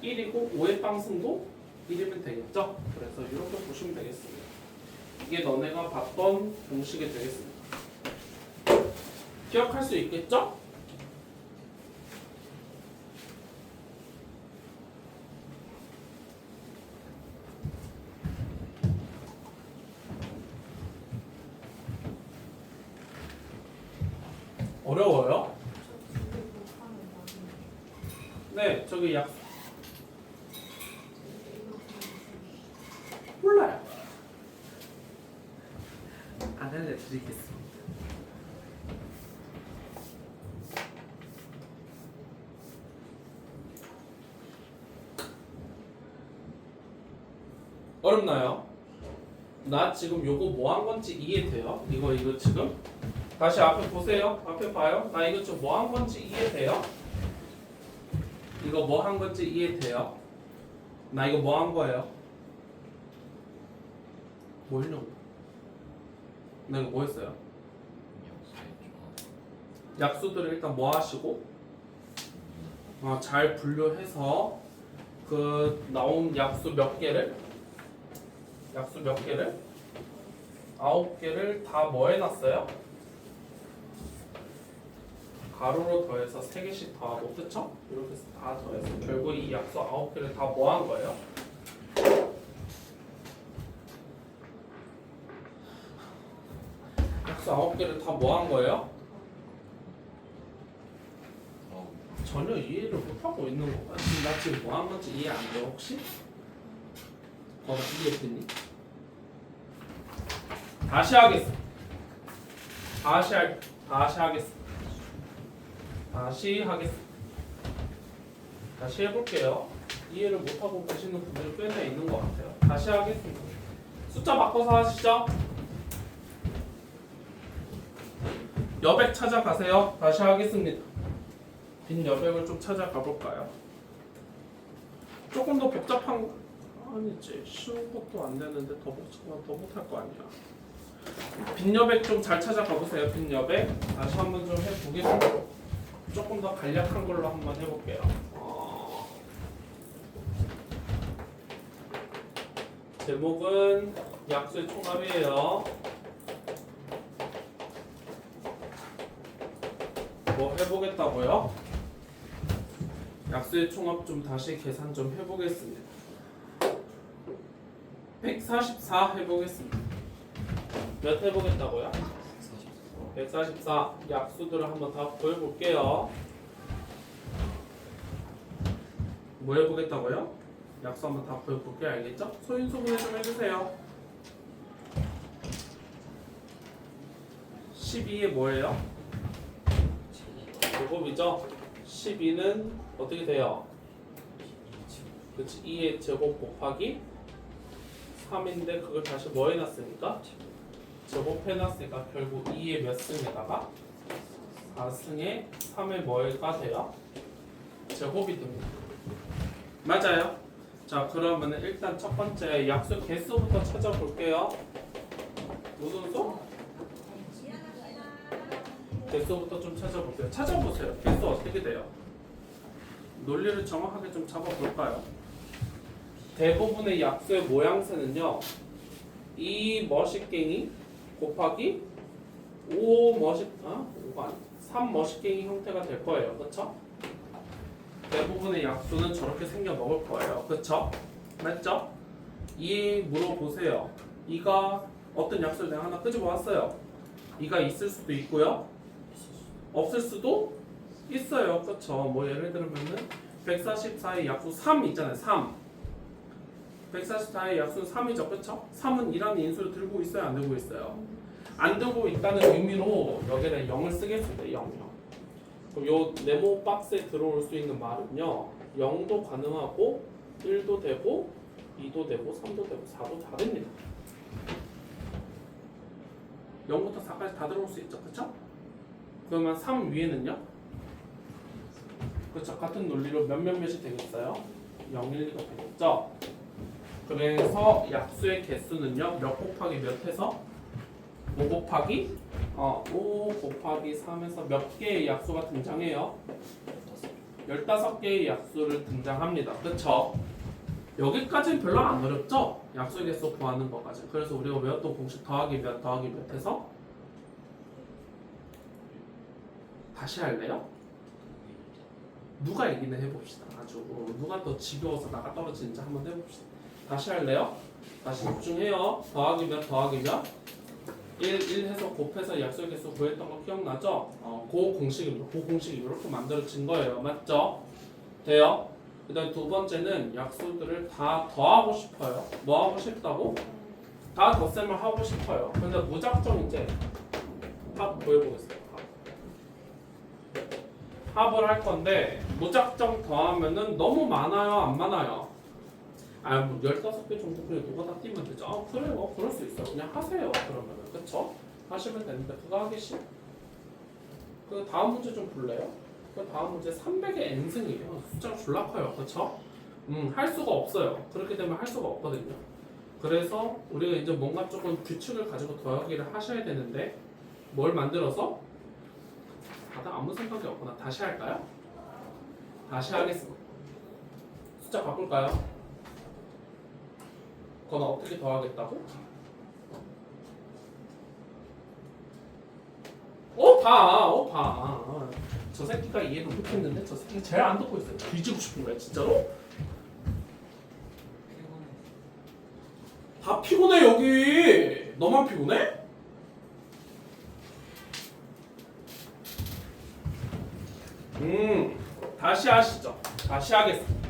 1이고 5의 빵승도 1이면 되겠죠? 그래서 이렇게 보시면 되겠습니다. 이게 너네가 봤던 공식이 되겠습니다. 기억할 수 있겠죠? 어려워요? 네, 저기 약 몰라요. 안 알려드리겠습니다. 어렵나요? 나 지금 요거 뭐 한 건지 이해돼요? 이거 지금 다시 앞에 보세요. 앞에 봐요. 나 이거 지금 뭐 한 건지 이해돼요? 이거 뭐 한 건지 이해돼요? 나 이거 뭐 한 거예요? 뭐 하려고? 나 이거 뭐 했어요? 약수들을 일단 뭐 하시고 잘 분류해서 그 나온 약수 몇 개를 9개를 다 뭐 해놨어요? 가로로 더해서 3개씩 더하고 그쵸? 이렇게 해서 다 더해서 결국 이 약수 9개를 다 뭐 한 거예요? 약수 9개를 다 뭐 한 거예요? 전혀 이해를 못하고 있는 거 같아. 나 지금 뭐 한 건지 이해 안 돼 혹시? 이해했니? 다시 하겠습니다. 다시 하겠습니다. 다시 해볼게요. 이해를 못하고 계시는 분들이 꽤나 있는 것 같아요. 다시 하겠습니다. 숫자 바꿔서 하시죠. 여백 찾아가세요. 다시 하겠습니다. 빈 여백을 좀 찾아가 볼까요? 조금 더 복잡한 아니지 쉬운 것도 안 되는데 더 복잡하면 더 못할 거 아니야. 빈 여백 좀 잘 찾아가 보세요. 빈 여백 다시 한번 좀 해보겠습니다. 조금 더 간략한 걸로 한번 해볼게요. 제목은 약수의 총합이에요. 뭐 해보겠다고요? 약수의 총합 좀 다시 계산 좀 해보겠습니다. 144 해보겠습니다. 몇 해보겠다고요? 144 약수들을 한번 다 보여볼게요. 뭐 해보겠다고요? 약수 한번 다 보여볼게요. 알겠죠? 소인소분해 좀 해주세요. 12에 뭐예요? 제곱이죠? 12는 어떻게 돼요? 그치 2의 제곱 곱하기 3인데 그걸 다시 뭐 해놨으니까? 제곱해놨으니까 결국 2의 몇 승에다가 4승에 3의 뭐가 돼요? 제곱이 됩니다. 맞아요? 자 그러면 일단 첫 번째 약수 개수부터 찾아볼게요. 무슨 수? 개수부터 좀 찾아볼게요. 찾아보세요. 개수 어떻게 돼요? 논리를 정확하게 좀 잡아볼까요? 대부분의 약수의 모양새는요. 2 머시갱이 곱하기 3 머시갱이 형태가 될 거예요. 그쵸? 대부분의 약수는 저렇게 생겨 먹을 거예요. 그쵸? 맞죠? 이 물어보세요. 이가 어떤 약수를 내가 하나 끄집어 왔어요. 이가 있을 수도 있고요. 없을 수도 있어요. 그쵸? 뭐 예를 들면은 144의 약수 3 있잖아요. 3. 144의 약수는 3이죠. 그쵸? 3은 2라는 인수를 들고 있어요? 안 들고 있어요? 안 들고 있다는 의미로 여기다 0을 쓰겠습니다. 0, 0. 그럼 요 네모 박스에 들어올 수 있는 말은요. 0도 가능하고 1도 되고 2도 되고 3도 되고 4도 다 됩니다. 0부터 4까지 다 들어올 수 있죠. 그쵸? 그러면 3 위에는요? 그렇죠. 같은 논리로 몇이 되겠어요? 0, 1, 2가 되겠죠? 그래서 약수의 개수는요. 몇 곱하기 몇 해서? 5 곱하기 3에서 몇 개의 약수가 등장해요? 15개의 약수를 등장합니다. 그쵸? 여기까지는 별로 안 어렵죠? 약수의 개수 구하는 것까지. 그래서 우리가 외웠던 공식 더하기 몇 해서 다시 할래요? 누가 이기나 해봅시다. 아주 누가 더 지겨워서 나가 떨어지는지 한번 해봅시다. 다시 할래요? 다시 집중해요. 더하기 몇 1 해서 곱해서 약수의 개수 구했던 거 기억나죠? 그 공식입니다. 그 공식이 이렇게 만들어진 거예요. 맞죠? 돼요? 그 다음에 두 번째는 약수들을 다 더하고 싶어요. 뭐 하고 싶다고? 다 덧셈을 하고 싶어요. 근데 무작정 이제 합 보여보겠어요. 합을 할 건데 무작정 더하면은 너무 많아요? 안 많아요? 뭐 15개 정도 그냥 누가 다 띄면 되죠. 그래요. 그럴 수 있어. 그냥 하세요. 그러면은. 그쵸? 하시면 되는데 그거 하기 싫어. 그 다음 문제 좀 볼래요? 그 다음 문제 300의 n승이에요. 숫자가 졸라 커요. 그쵸? 할 수가 없어요. 그렇게 되면 할 수가 없거든요. 그래서 우리가 이제 뭔가 조금 규칙을 가지고 더하기를 하셔야 되는데 뭘 만들어서? 다들 아무 생각이 없구나. 다시 할까요? 다시 하겠습니다. 숫자 바꿀까요? 그건 어떻게 더하겠다고? 봐. 저 새끼가 이해를 못했는데 저 새끼가 제일 안 듣고 있어요. 뒤지고 싶은 거야 진짜로? 다 피곤해 여기. 너만 피곤해? 다시 하시죠. 다시 하겠습니다.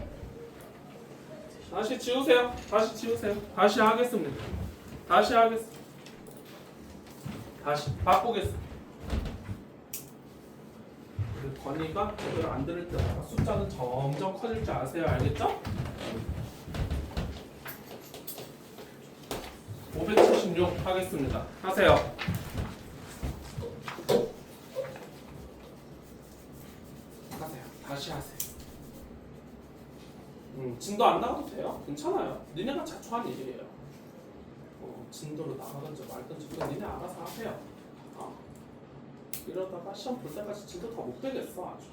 다시 지우세요. 다시 하겠습니다. 다시 바꾸겠습니다. 건이가 이걸 안 들을 때마다 숫자는 점점 커질 줄 아세요? 알겠죠? 576 하겠습니다. 하세요. 다시 하세요. 진도 안 나가도 돼요. 괜찮아요. 니네가 자초한 일이에요. 진도로 나가든지 말든지 그건 니네 알아서 하세요. 이러다가 시험 볼 때까지 진도 다 못 되겠어 아주.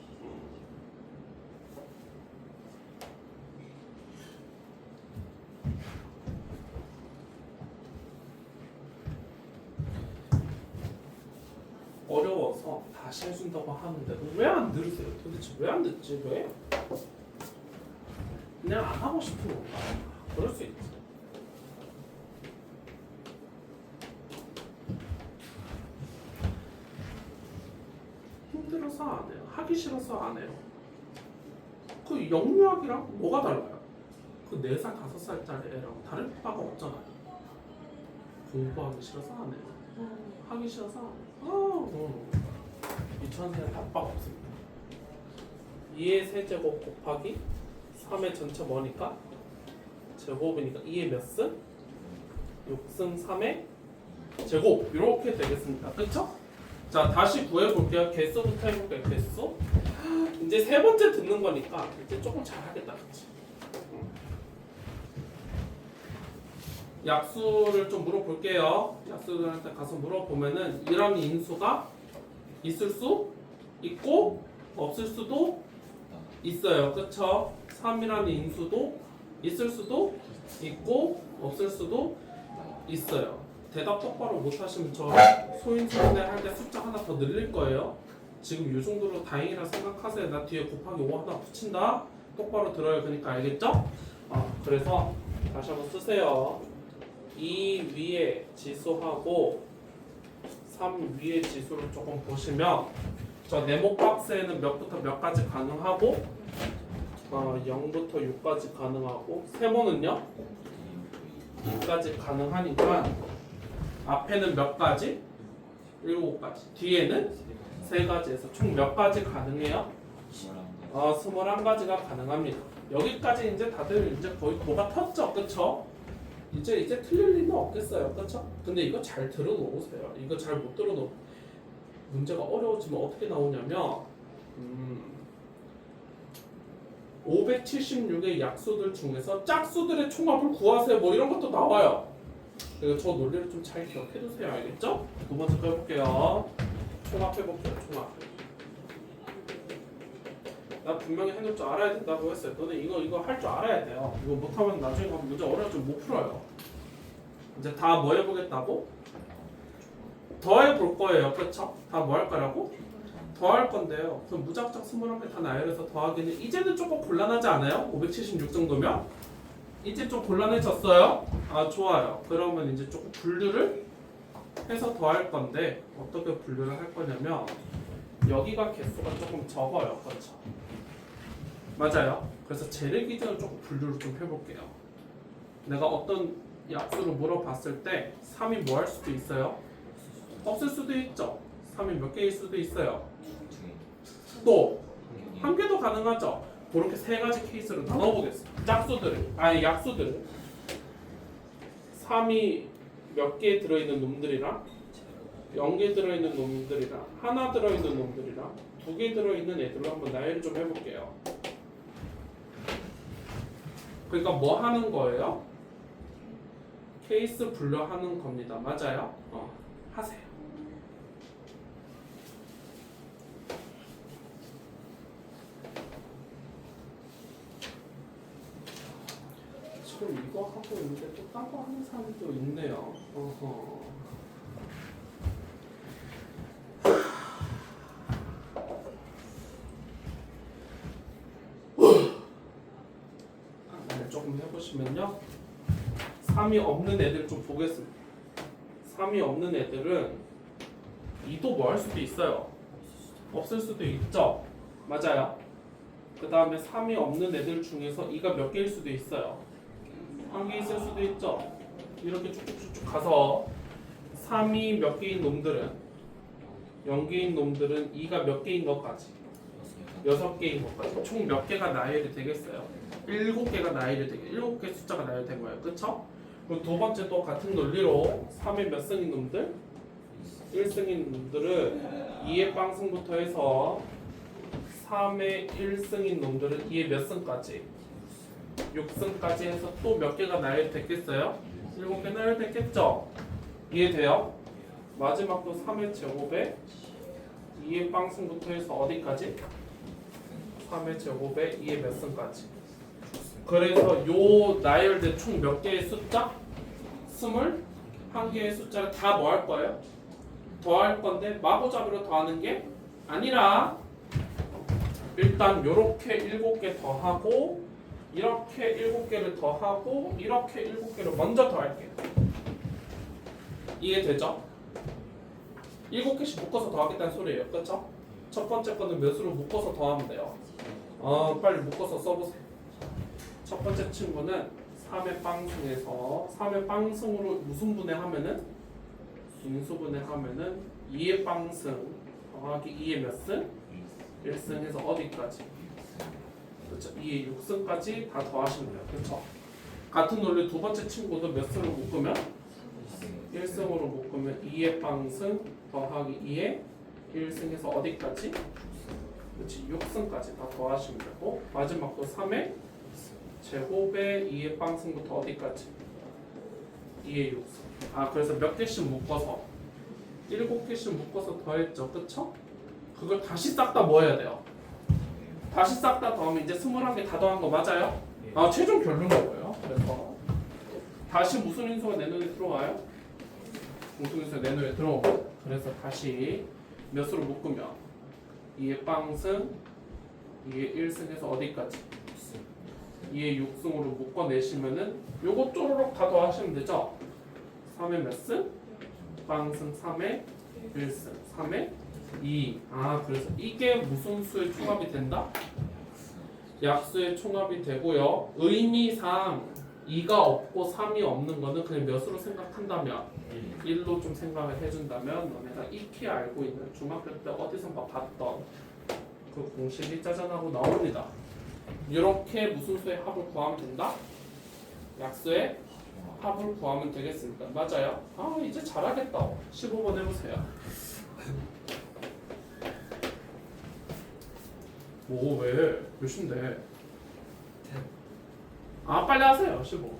어려워서 다시 해준다고 하는데 왜 안 들으세요? 도대체 왜 안 듣지? 왜? 그냥 안 하고 싶은 건가? 그럴 수 있지. 힘들어서 안 해요. 하기 싫어서 안 해요. 그 영유아기랑 뭐가 달라요? 그 4살, 5살짜리 애랑 다를 바가 없잖아요. 공부하기 싫어서 안 해요. 하기 싫어서 안 해요. 유치원생은 답바가 없습니다. 2의 세제곱 곱하기 3의 전체 뭐니까? 제곱이니까 2의 몇 승? 6승 3의 제곱 이렇게 되겠습니다. 그쵸? 자 다시 구해볼게요. 개수부터 해볼게요. 개수. 이제 세 번째 듣는 거니까 이제 조금 잘하겠다. 그치? 약수를 좀 물어볼게요. 약수들한테 가서 물어보면은 이런 인수가 있을 수 있고 없을 수도 있어요. 그쵸? 3이라는 인수도 있을 수도 있고 없을 수도 있어요. 대답 똑바로 못하시면 저 소인수분해 할 때 숫자 하나 더 늘릴 거예요. 지금 이 정도로 다행이라 생각하세요. 나 뒤에 곱하기 5 하나 붙인다. 똑바로 들어요. 그러니까 알겠죠? 그래서 다시 한번 쓰세요. 2 위에 지수하고 3 위에 지수를 조금 보시면 저 네모 박스에는 몇부터 몇까지 가능하고 0부터 6까지 가능하고 세모는요 2까지 가능하니까 앞에는 몇 가지? 7가지. 뒤에는 3가지에서 총 몇 가지 가능해요? 21가지가 가능합니다. 여기까지 이제 다들 이제 거의 도가 텄죠, 그쵸? 이제 틀릴 리는 없겠어요, 그쵸? 근데 이거 잘 들어놓으세요. 이거 잘 못 들어놓. 문제가 어려워지면 어떻게 나오냐면 576의 약수들 중에서 짝수들의 총합을 구하세요. 뭐 이런 것도 나와요. 그래서 저 논리를 좀 잘 기억해두세요. 알겠죠? 두 번째 거 해볼게요. 총합해볼게요. 총합. 나 분명히 해놓을 줄 알아야 된다고 했어요. 너네 이거 할 줄 알아야 돼요. 이거 못하면 나중에 가면 문제 어려워지면 못 풀어요. 이제 다 뭐 해보겠다고? 더해볼 거예요. 그쵸? 다 뭐 할 거라고? 더할 건데요. 그럼 무작정 21개 다 나열해서 더하기는 이제는 조금 곤란하지 않아요? 576 정도면? 이제 좀 곤란해졌어요? 좋아요. 그러면 이제 조금 분류를 해서 더할 건데 어떻게 분류를 할 거냐면 여기가 개수가 조금 적어요. 그렇죠? 맞아요. 그래서 재래 기준으로 조금 분류를 좀 해볼게요. 내가 어떤 약수를 물어봤을 때 3이 뭐 할 수도 있어요? 없을 수도 있죠. 3이 몇 개일 수도 있어요. 또 한 개도 가능하죠. 그렇게 3가지 케이스로 나눠보겠습니다. 약수들을 3이 몇 개 들어있는 놈들이랑 0개 들어있는 놈들이랑 하나 들어있는 놈들이랑 2개 들어있는 애들로 한번 나열을 좀 해볼게요. 그러니까 뭐 하는 거예요? 케이스 분류하는 겁니다. 맞아요? 하세요. 지금 이거 하고 있는데 또 딴 거 하는 사람도 있네요. 조금 해보시면요. 3이 없는 애들 좀 보겠습니다. 3이 없는 애들은 2도 뭐 할 수도 있어요. 없을 수도 있죠. 맞아요. 그 다음에 3이 없는 애들 중에서 2가 몇 개일 수도 있어요. 1개 있을 수도 있죠. 이렇게 쭉쭉쭉 가서 3이 몇 개인 놈들은 0개인 놈들은 2가 몇 개인 것까지 6개인 것까지 총 몇 개가 나열이 되겠어요? 7개가 나열이 되게 7개 숫자가 나열된 거예요. 그쵸? 그리고 두 번째 또 같은 논리로 3의 몇 승인 놈들? 1승인 놈들은 2의 빵승부터 해서 3의 1승인 놈들은 2의 몇 승까지? 6승까지 해서 또 몇 개가 나열됐겠어요? 7개 나열됐겠죠? 이해돼요? 마지막도 3의 제곱에 2의 빵승부터 해서 어디까지? 3의 제곱에 2의 몇 승까지. 그래서 요 나열된 총 몇 개의 숫자? 21개의 숫자를 다 뭐 할 거예요? 더할 건데 마구잡이로 더하는 게 아니라 일단 요렇게 7개 더하고 이렇게 7개를 더하고 이렇게 7개를 먼저 더할게요. 이해되죠? 7개씩 묶어서 더하겠다는 소리예요. 그렇죠? 첫 번째 거는 몇으로 묶어서 더하면 돼요. 빨리 묶어서 써보세요. 첫 번째 친구는 3의 빵승에서 3의 빵승으로 무슨 분해하면은 인수분해하면은 2의 빵승 더하기 2의 몇 승? 1승 해서 어디까지? 그렇죠. 2의 6승까지 다 더하시면 돼요. 그렇죠? 같은 논리 두 번째 친구도 몇 승으로 묶으면? 1승으로 묶으면 2의 빵승 더하기 2의 1승 해서 어디까지? 그렇지. 6승까지 다 더하시면 되고 마지막도 3의 제곱에 2의 빵승부터 어디까지? 2의 6승. 그래서 몇 개씩 묶어서 7개씩 묶어서 더했죠. 그쵸? 그걸 다시 싹 다 뭐 해야 돼요? 다시 싹 다 더하면 이제 21개 다 더한 거 맞아요? 예. 아 최종 결론은 뭐예요? 그래서 다시 무슨 인수가 내 눈에 들어와요? 공통인수가 내 눈에 들어오고 그래서 다시 몇으로 묶으면 2의 빵승 2의 1승에서 어디까지? 2의 6승으로 묶어내시면은 요거 쪼르륵 다 더하시면 되죠? 3의 몇 승? 빵승 3의 1승 3의 2. 아 그래서 이게 무슨 수의 총합이 된다? 약수의 총합이 되고요. 의미상 2가 없고 3이 없는 거는 그냥 몇으로 생각한다면 1로 좀 생각을 해준다면 너네가 익히 알고 있는 중학교 때 어디선가 봤던 그 공식이 짜잔하고 나옵니다. 이렇게 무슨 수의 합을 구하면 된다? 약수의 합을 구하면 되겠습니다. 맞아요? 아 이제 잘하겠다. 15번 해보세요. 오 왜? 몇인데? 아 빨리 하세요. 15.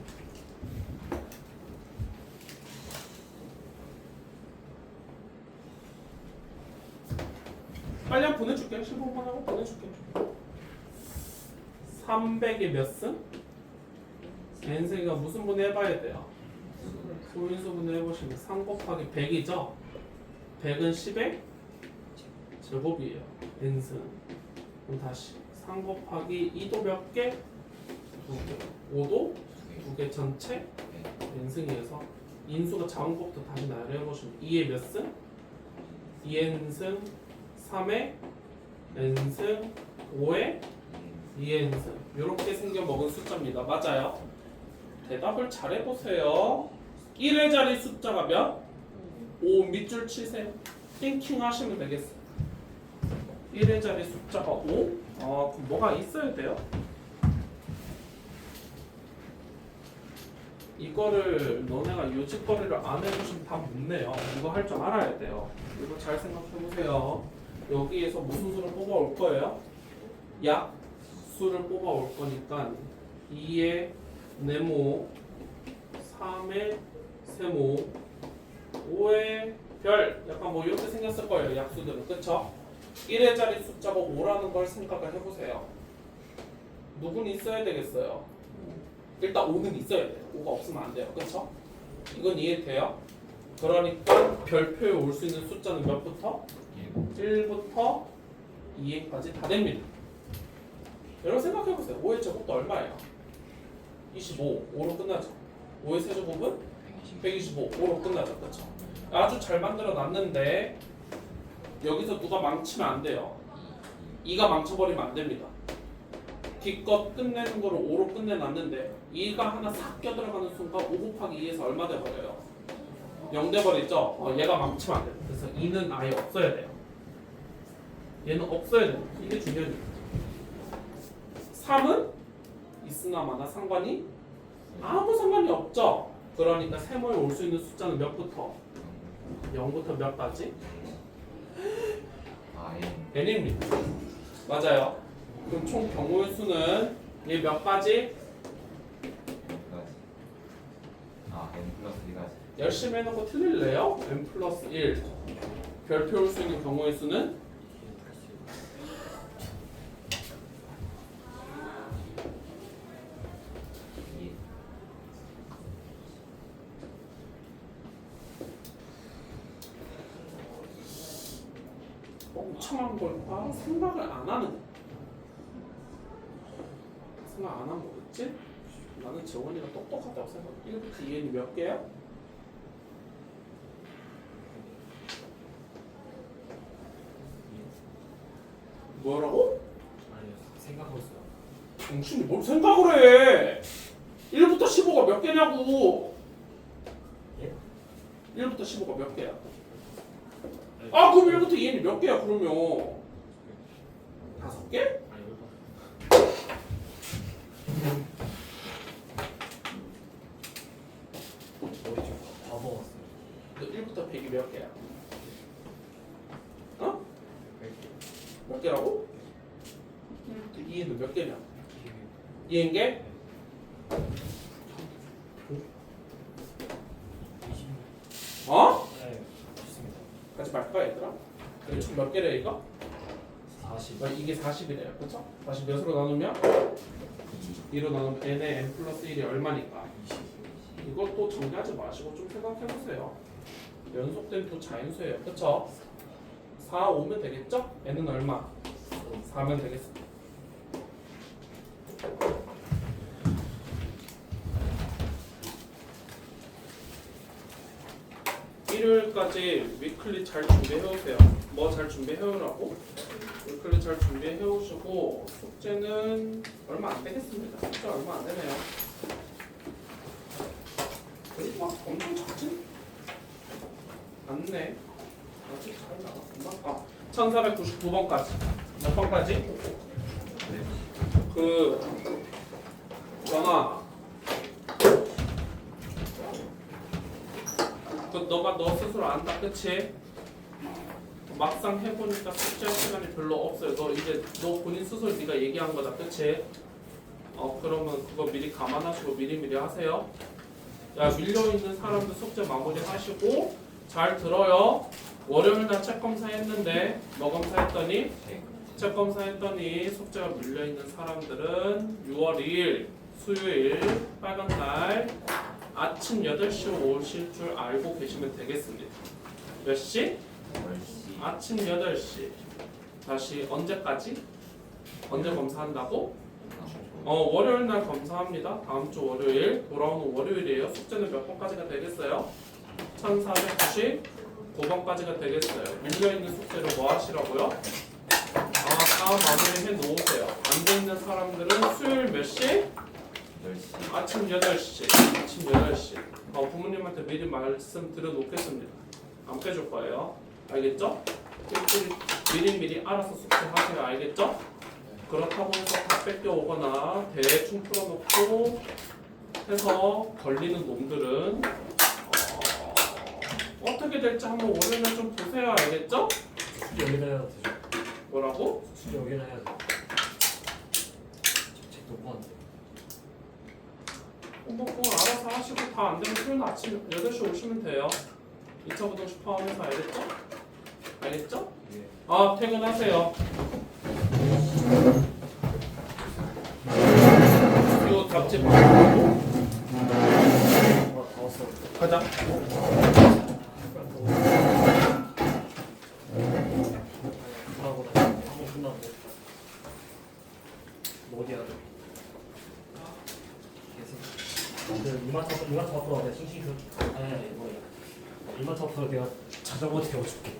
빨리 한번 보내줄게. 15번 하고 보내줄게. 300에 몇 승? n승이가 무슨 분해 해봐야 돼요? 소인수 분해 해보시면 3 곱하기 100이죠? 100은 10의 제곱이에요. n승. 그럼 다시 3 곱하기 2도 몇 개? 2개. 5도 2개 전체 n승이어서 인수가 작은 것부터 다시 나열해 보시면 2의 몇 승? 2n승 3의 n승 5의 2n승 이렇게 생겨 먹은 숫자입니다. 맞아요? 대답을 잘 해보세요. 1의 자리 숫자가 몇? 5 밑줄 치세요. 띵킹 하시면 되겠어요. 1의 자리 숫자가 5? 그럼 뭐가 있어야 돼요? 이거를 너네가 요직거리를 안 해주시면 다 못 내요. 이거 할 줄 알아야 돼요. 이거 잘 생각해보세요. 여기에서 무슨 수를 뽑아올 거예요? 약수를 뽑아올 거니까 2의 네모 3의 세모 5의 별 약간 뭐 이렇게 생겼을 거예요. 약수들은. 그쵸? 1의 자리 숫자가 5라는 걸 생각을 해보세요. 누구는 있어야 되겠어요? 일단 5는 있어야 돼요. 5가 없으면 안 돼요. 그쵸? 이건 이해돼요? 그러니까 별표에 올 수 있는 숫자는 몇부터? 1부터 2에까지 다 됩니다. 여러분 생각해보세요. 5의 제곱도 얼마예요? 25. 5로 끝나죠. 5의 세제곱은? 125. 5로 끝나죠. 그쵸? 아주 잘 만들어 놨는데 여기서 누가 망치면 안 돼요. 2가 망쳐버리면 안 됩니다. 기껏 끝내는 거를 5로 끝내놨는데 2가 하나 싹 껴들어가는 순간 5 곱하기 2에서 얼마 돼버려요? 0 돼버리죠? 얘가 망치면 안 돼요. 그래서 2는 아예 없어야 돼요. 얘는 없어야 돼요. 이게 중요해요. 3은 있으나 마나 상관이 아무 상관이 없죠? 그러니까 세모에 올 수 있는 숫자는 몇부터? 0부터 몇까지? n입니다. 맞아요. 그럼 총 경우의 수는 얘 몇 가지? n 플러스 2가지. 열심히 해놓고 틀릴래요? n 플러스 1 별표 올 수 있는 경우의 수는? 멍청한 걸까? 생각을 안 하는 거. 생각 안 한 거겠지? 나는 재원이가 똑똑하다고 생각해. 1부터 2에는 몇 개야? 뭐라고? 아니 생각하고 있어요. 정신이 뭘 생각을 해? 1부터 15가 몇 개냐고. 예? 1부터 15가 몇 개야? 아 그럼 1부터 2에는 몇 개야 그러면? 5개? 아니 머리 지금 다 먹었어요. 너 1부터 100이 몇 개야? 어? 몇 개라고? 1부터 2에는 몇 개냐? 2인 게? 20. 어? 네, 좋습니다. 같이 말까 얘들아? 이게 총 몇 개래 이거? 4. 40. 이게 40이래요. 그쵸? 40 몇으로 나누면? 2로 나누면 n의 n 플러스 1이 얼마니까? 20. 이걸 또 정리하지 마시고 좀 생각해보세요. 연속된 두 자연수예요. 그쵸? 4 오면 되겠죠? n은 얼마? 4면 되겠습니다. 일요일까지 위클리 잘 준비해오세요. 뭐 잘 준비해오라고? 위클리 잘 준비해오시고 숙제는 얼마 안 되겠습니다. 숙제 얼마 안 되네요. 그리고 막 엄청 작진 않네. 아직 잘 나갔구나. 1499번까지. 몇 번까지? 영아. 너가 너 스스로 안다, 그치? 막상 해보니까 숙제할 시간이 별로 없어요. 너 본인 스스로 네가 얘기한 거다, 그치? 그러면 그거 미리 감안하시고 미리미리 하세요. 야, 밀려있는 사람들 숙제 마무리 하시고 잘 들어요. 월요일 날 책 검사했는데 뭐 검사했더니? 책 검사했더니 숙제가 밀려있는 사람들은 6월 2일 수요일 빨간 날 아침 8시 오실 줄 알고 계시면 되겠습니다. 몇 시? 10시. 아침 8시. 다시 언제까지? 언제 검사한다고? 월요일 날 검사합니다. 다음 주 월요일. 돌아오는 월요일이에요. 숙제는 몇 번까지가 되겠어요? 1499번까지가 되겠어요. 밀려있는 숙제를 뭐 하시라고요? 다음 마무리 해 놓으세요. 안 돼 있는 사람들은 수요일 몇 시? 10시. 아침 8시. 아침 8시. 부모님한테 미리 말씀 드려놓겠습니다. 안 빼줄 거예요. 알겠죠? 미리 알아서 숙제하세요. 알겠죠? 그렇다고 해서 다 뺏겨오거나 대충 풀어놓고 해서 걸리는 놈들은 어떻게 될지 한번 월요일에 좀 보세요. 알겠죠? 숙제 여기다 해야 되죠. 뭐라고? 숙제 여기다 해야 돼. 책 놓고 왔는데. 뭐 그건 알아서 하시고 다 안 되면 수요일 아침 8시 오시면 돼요. 2차 부동 슈퍼하면서 알겠죠? 알겠죠? 예. 퇴근하세요. 이거 답지 마. 다 왔어. 가자. 끝나고 나서 한번 끝나고 뭐 어디 해야 돼? 그 이마트 앞으로 내가 싱싱 아니 뭐야 이마트 앞으로 내가 자전거 태워줄게.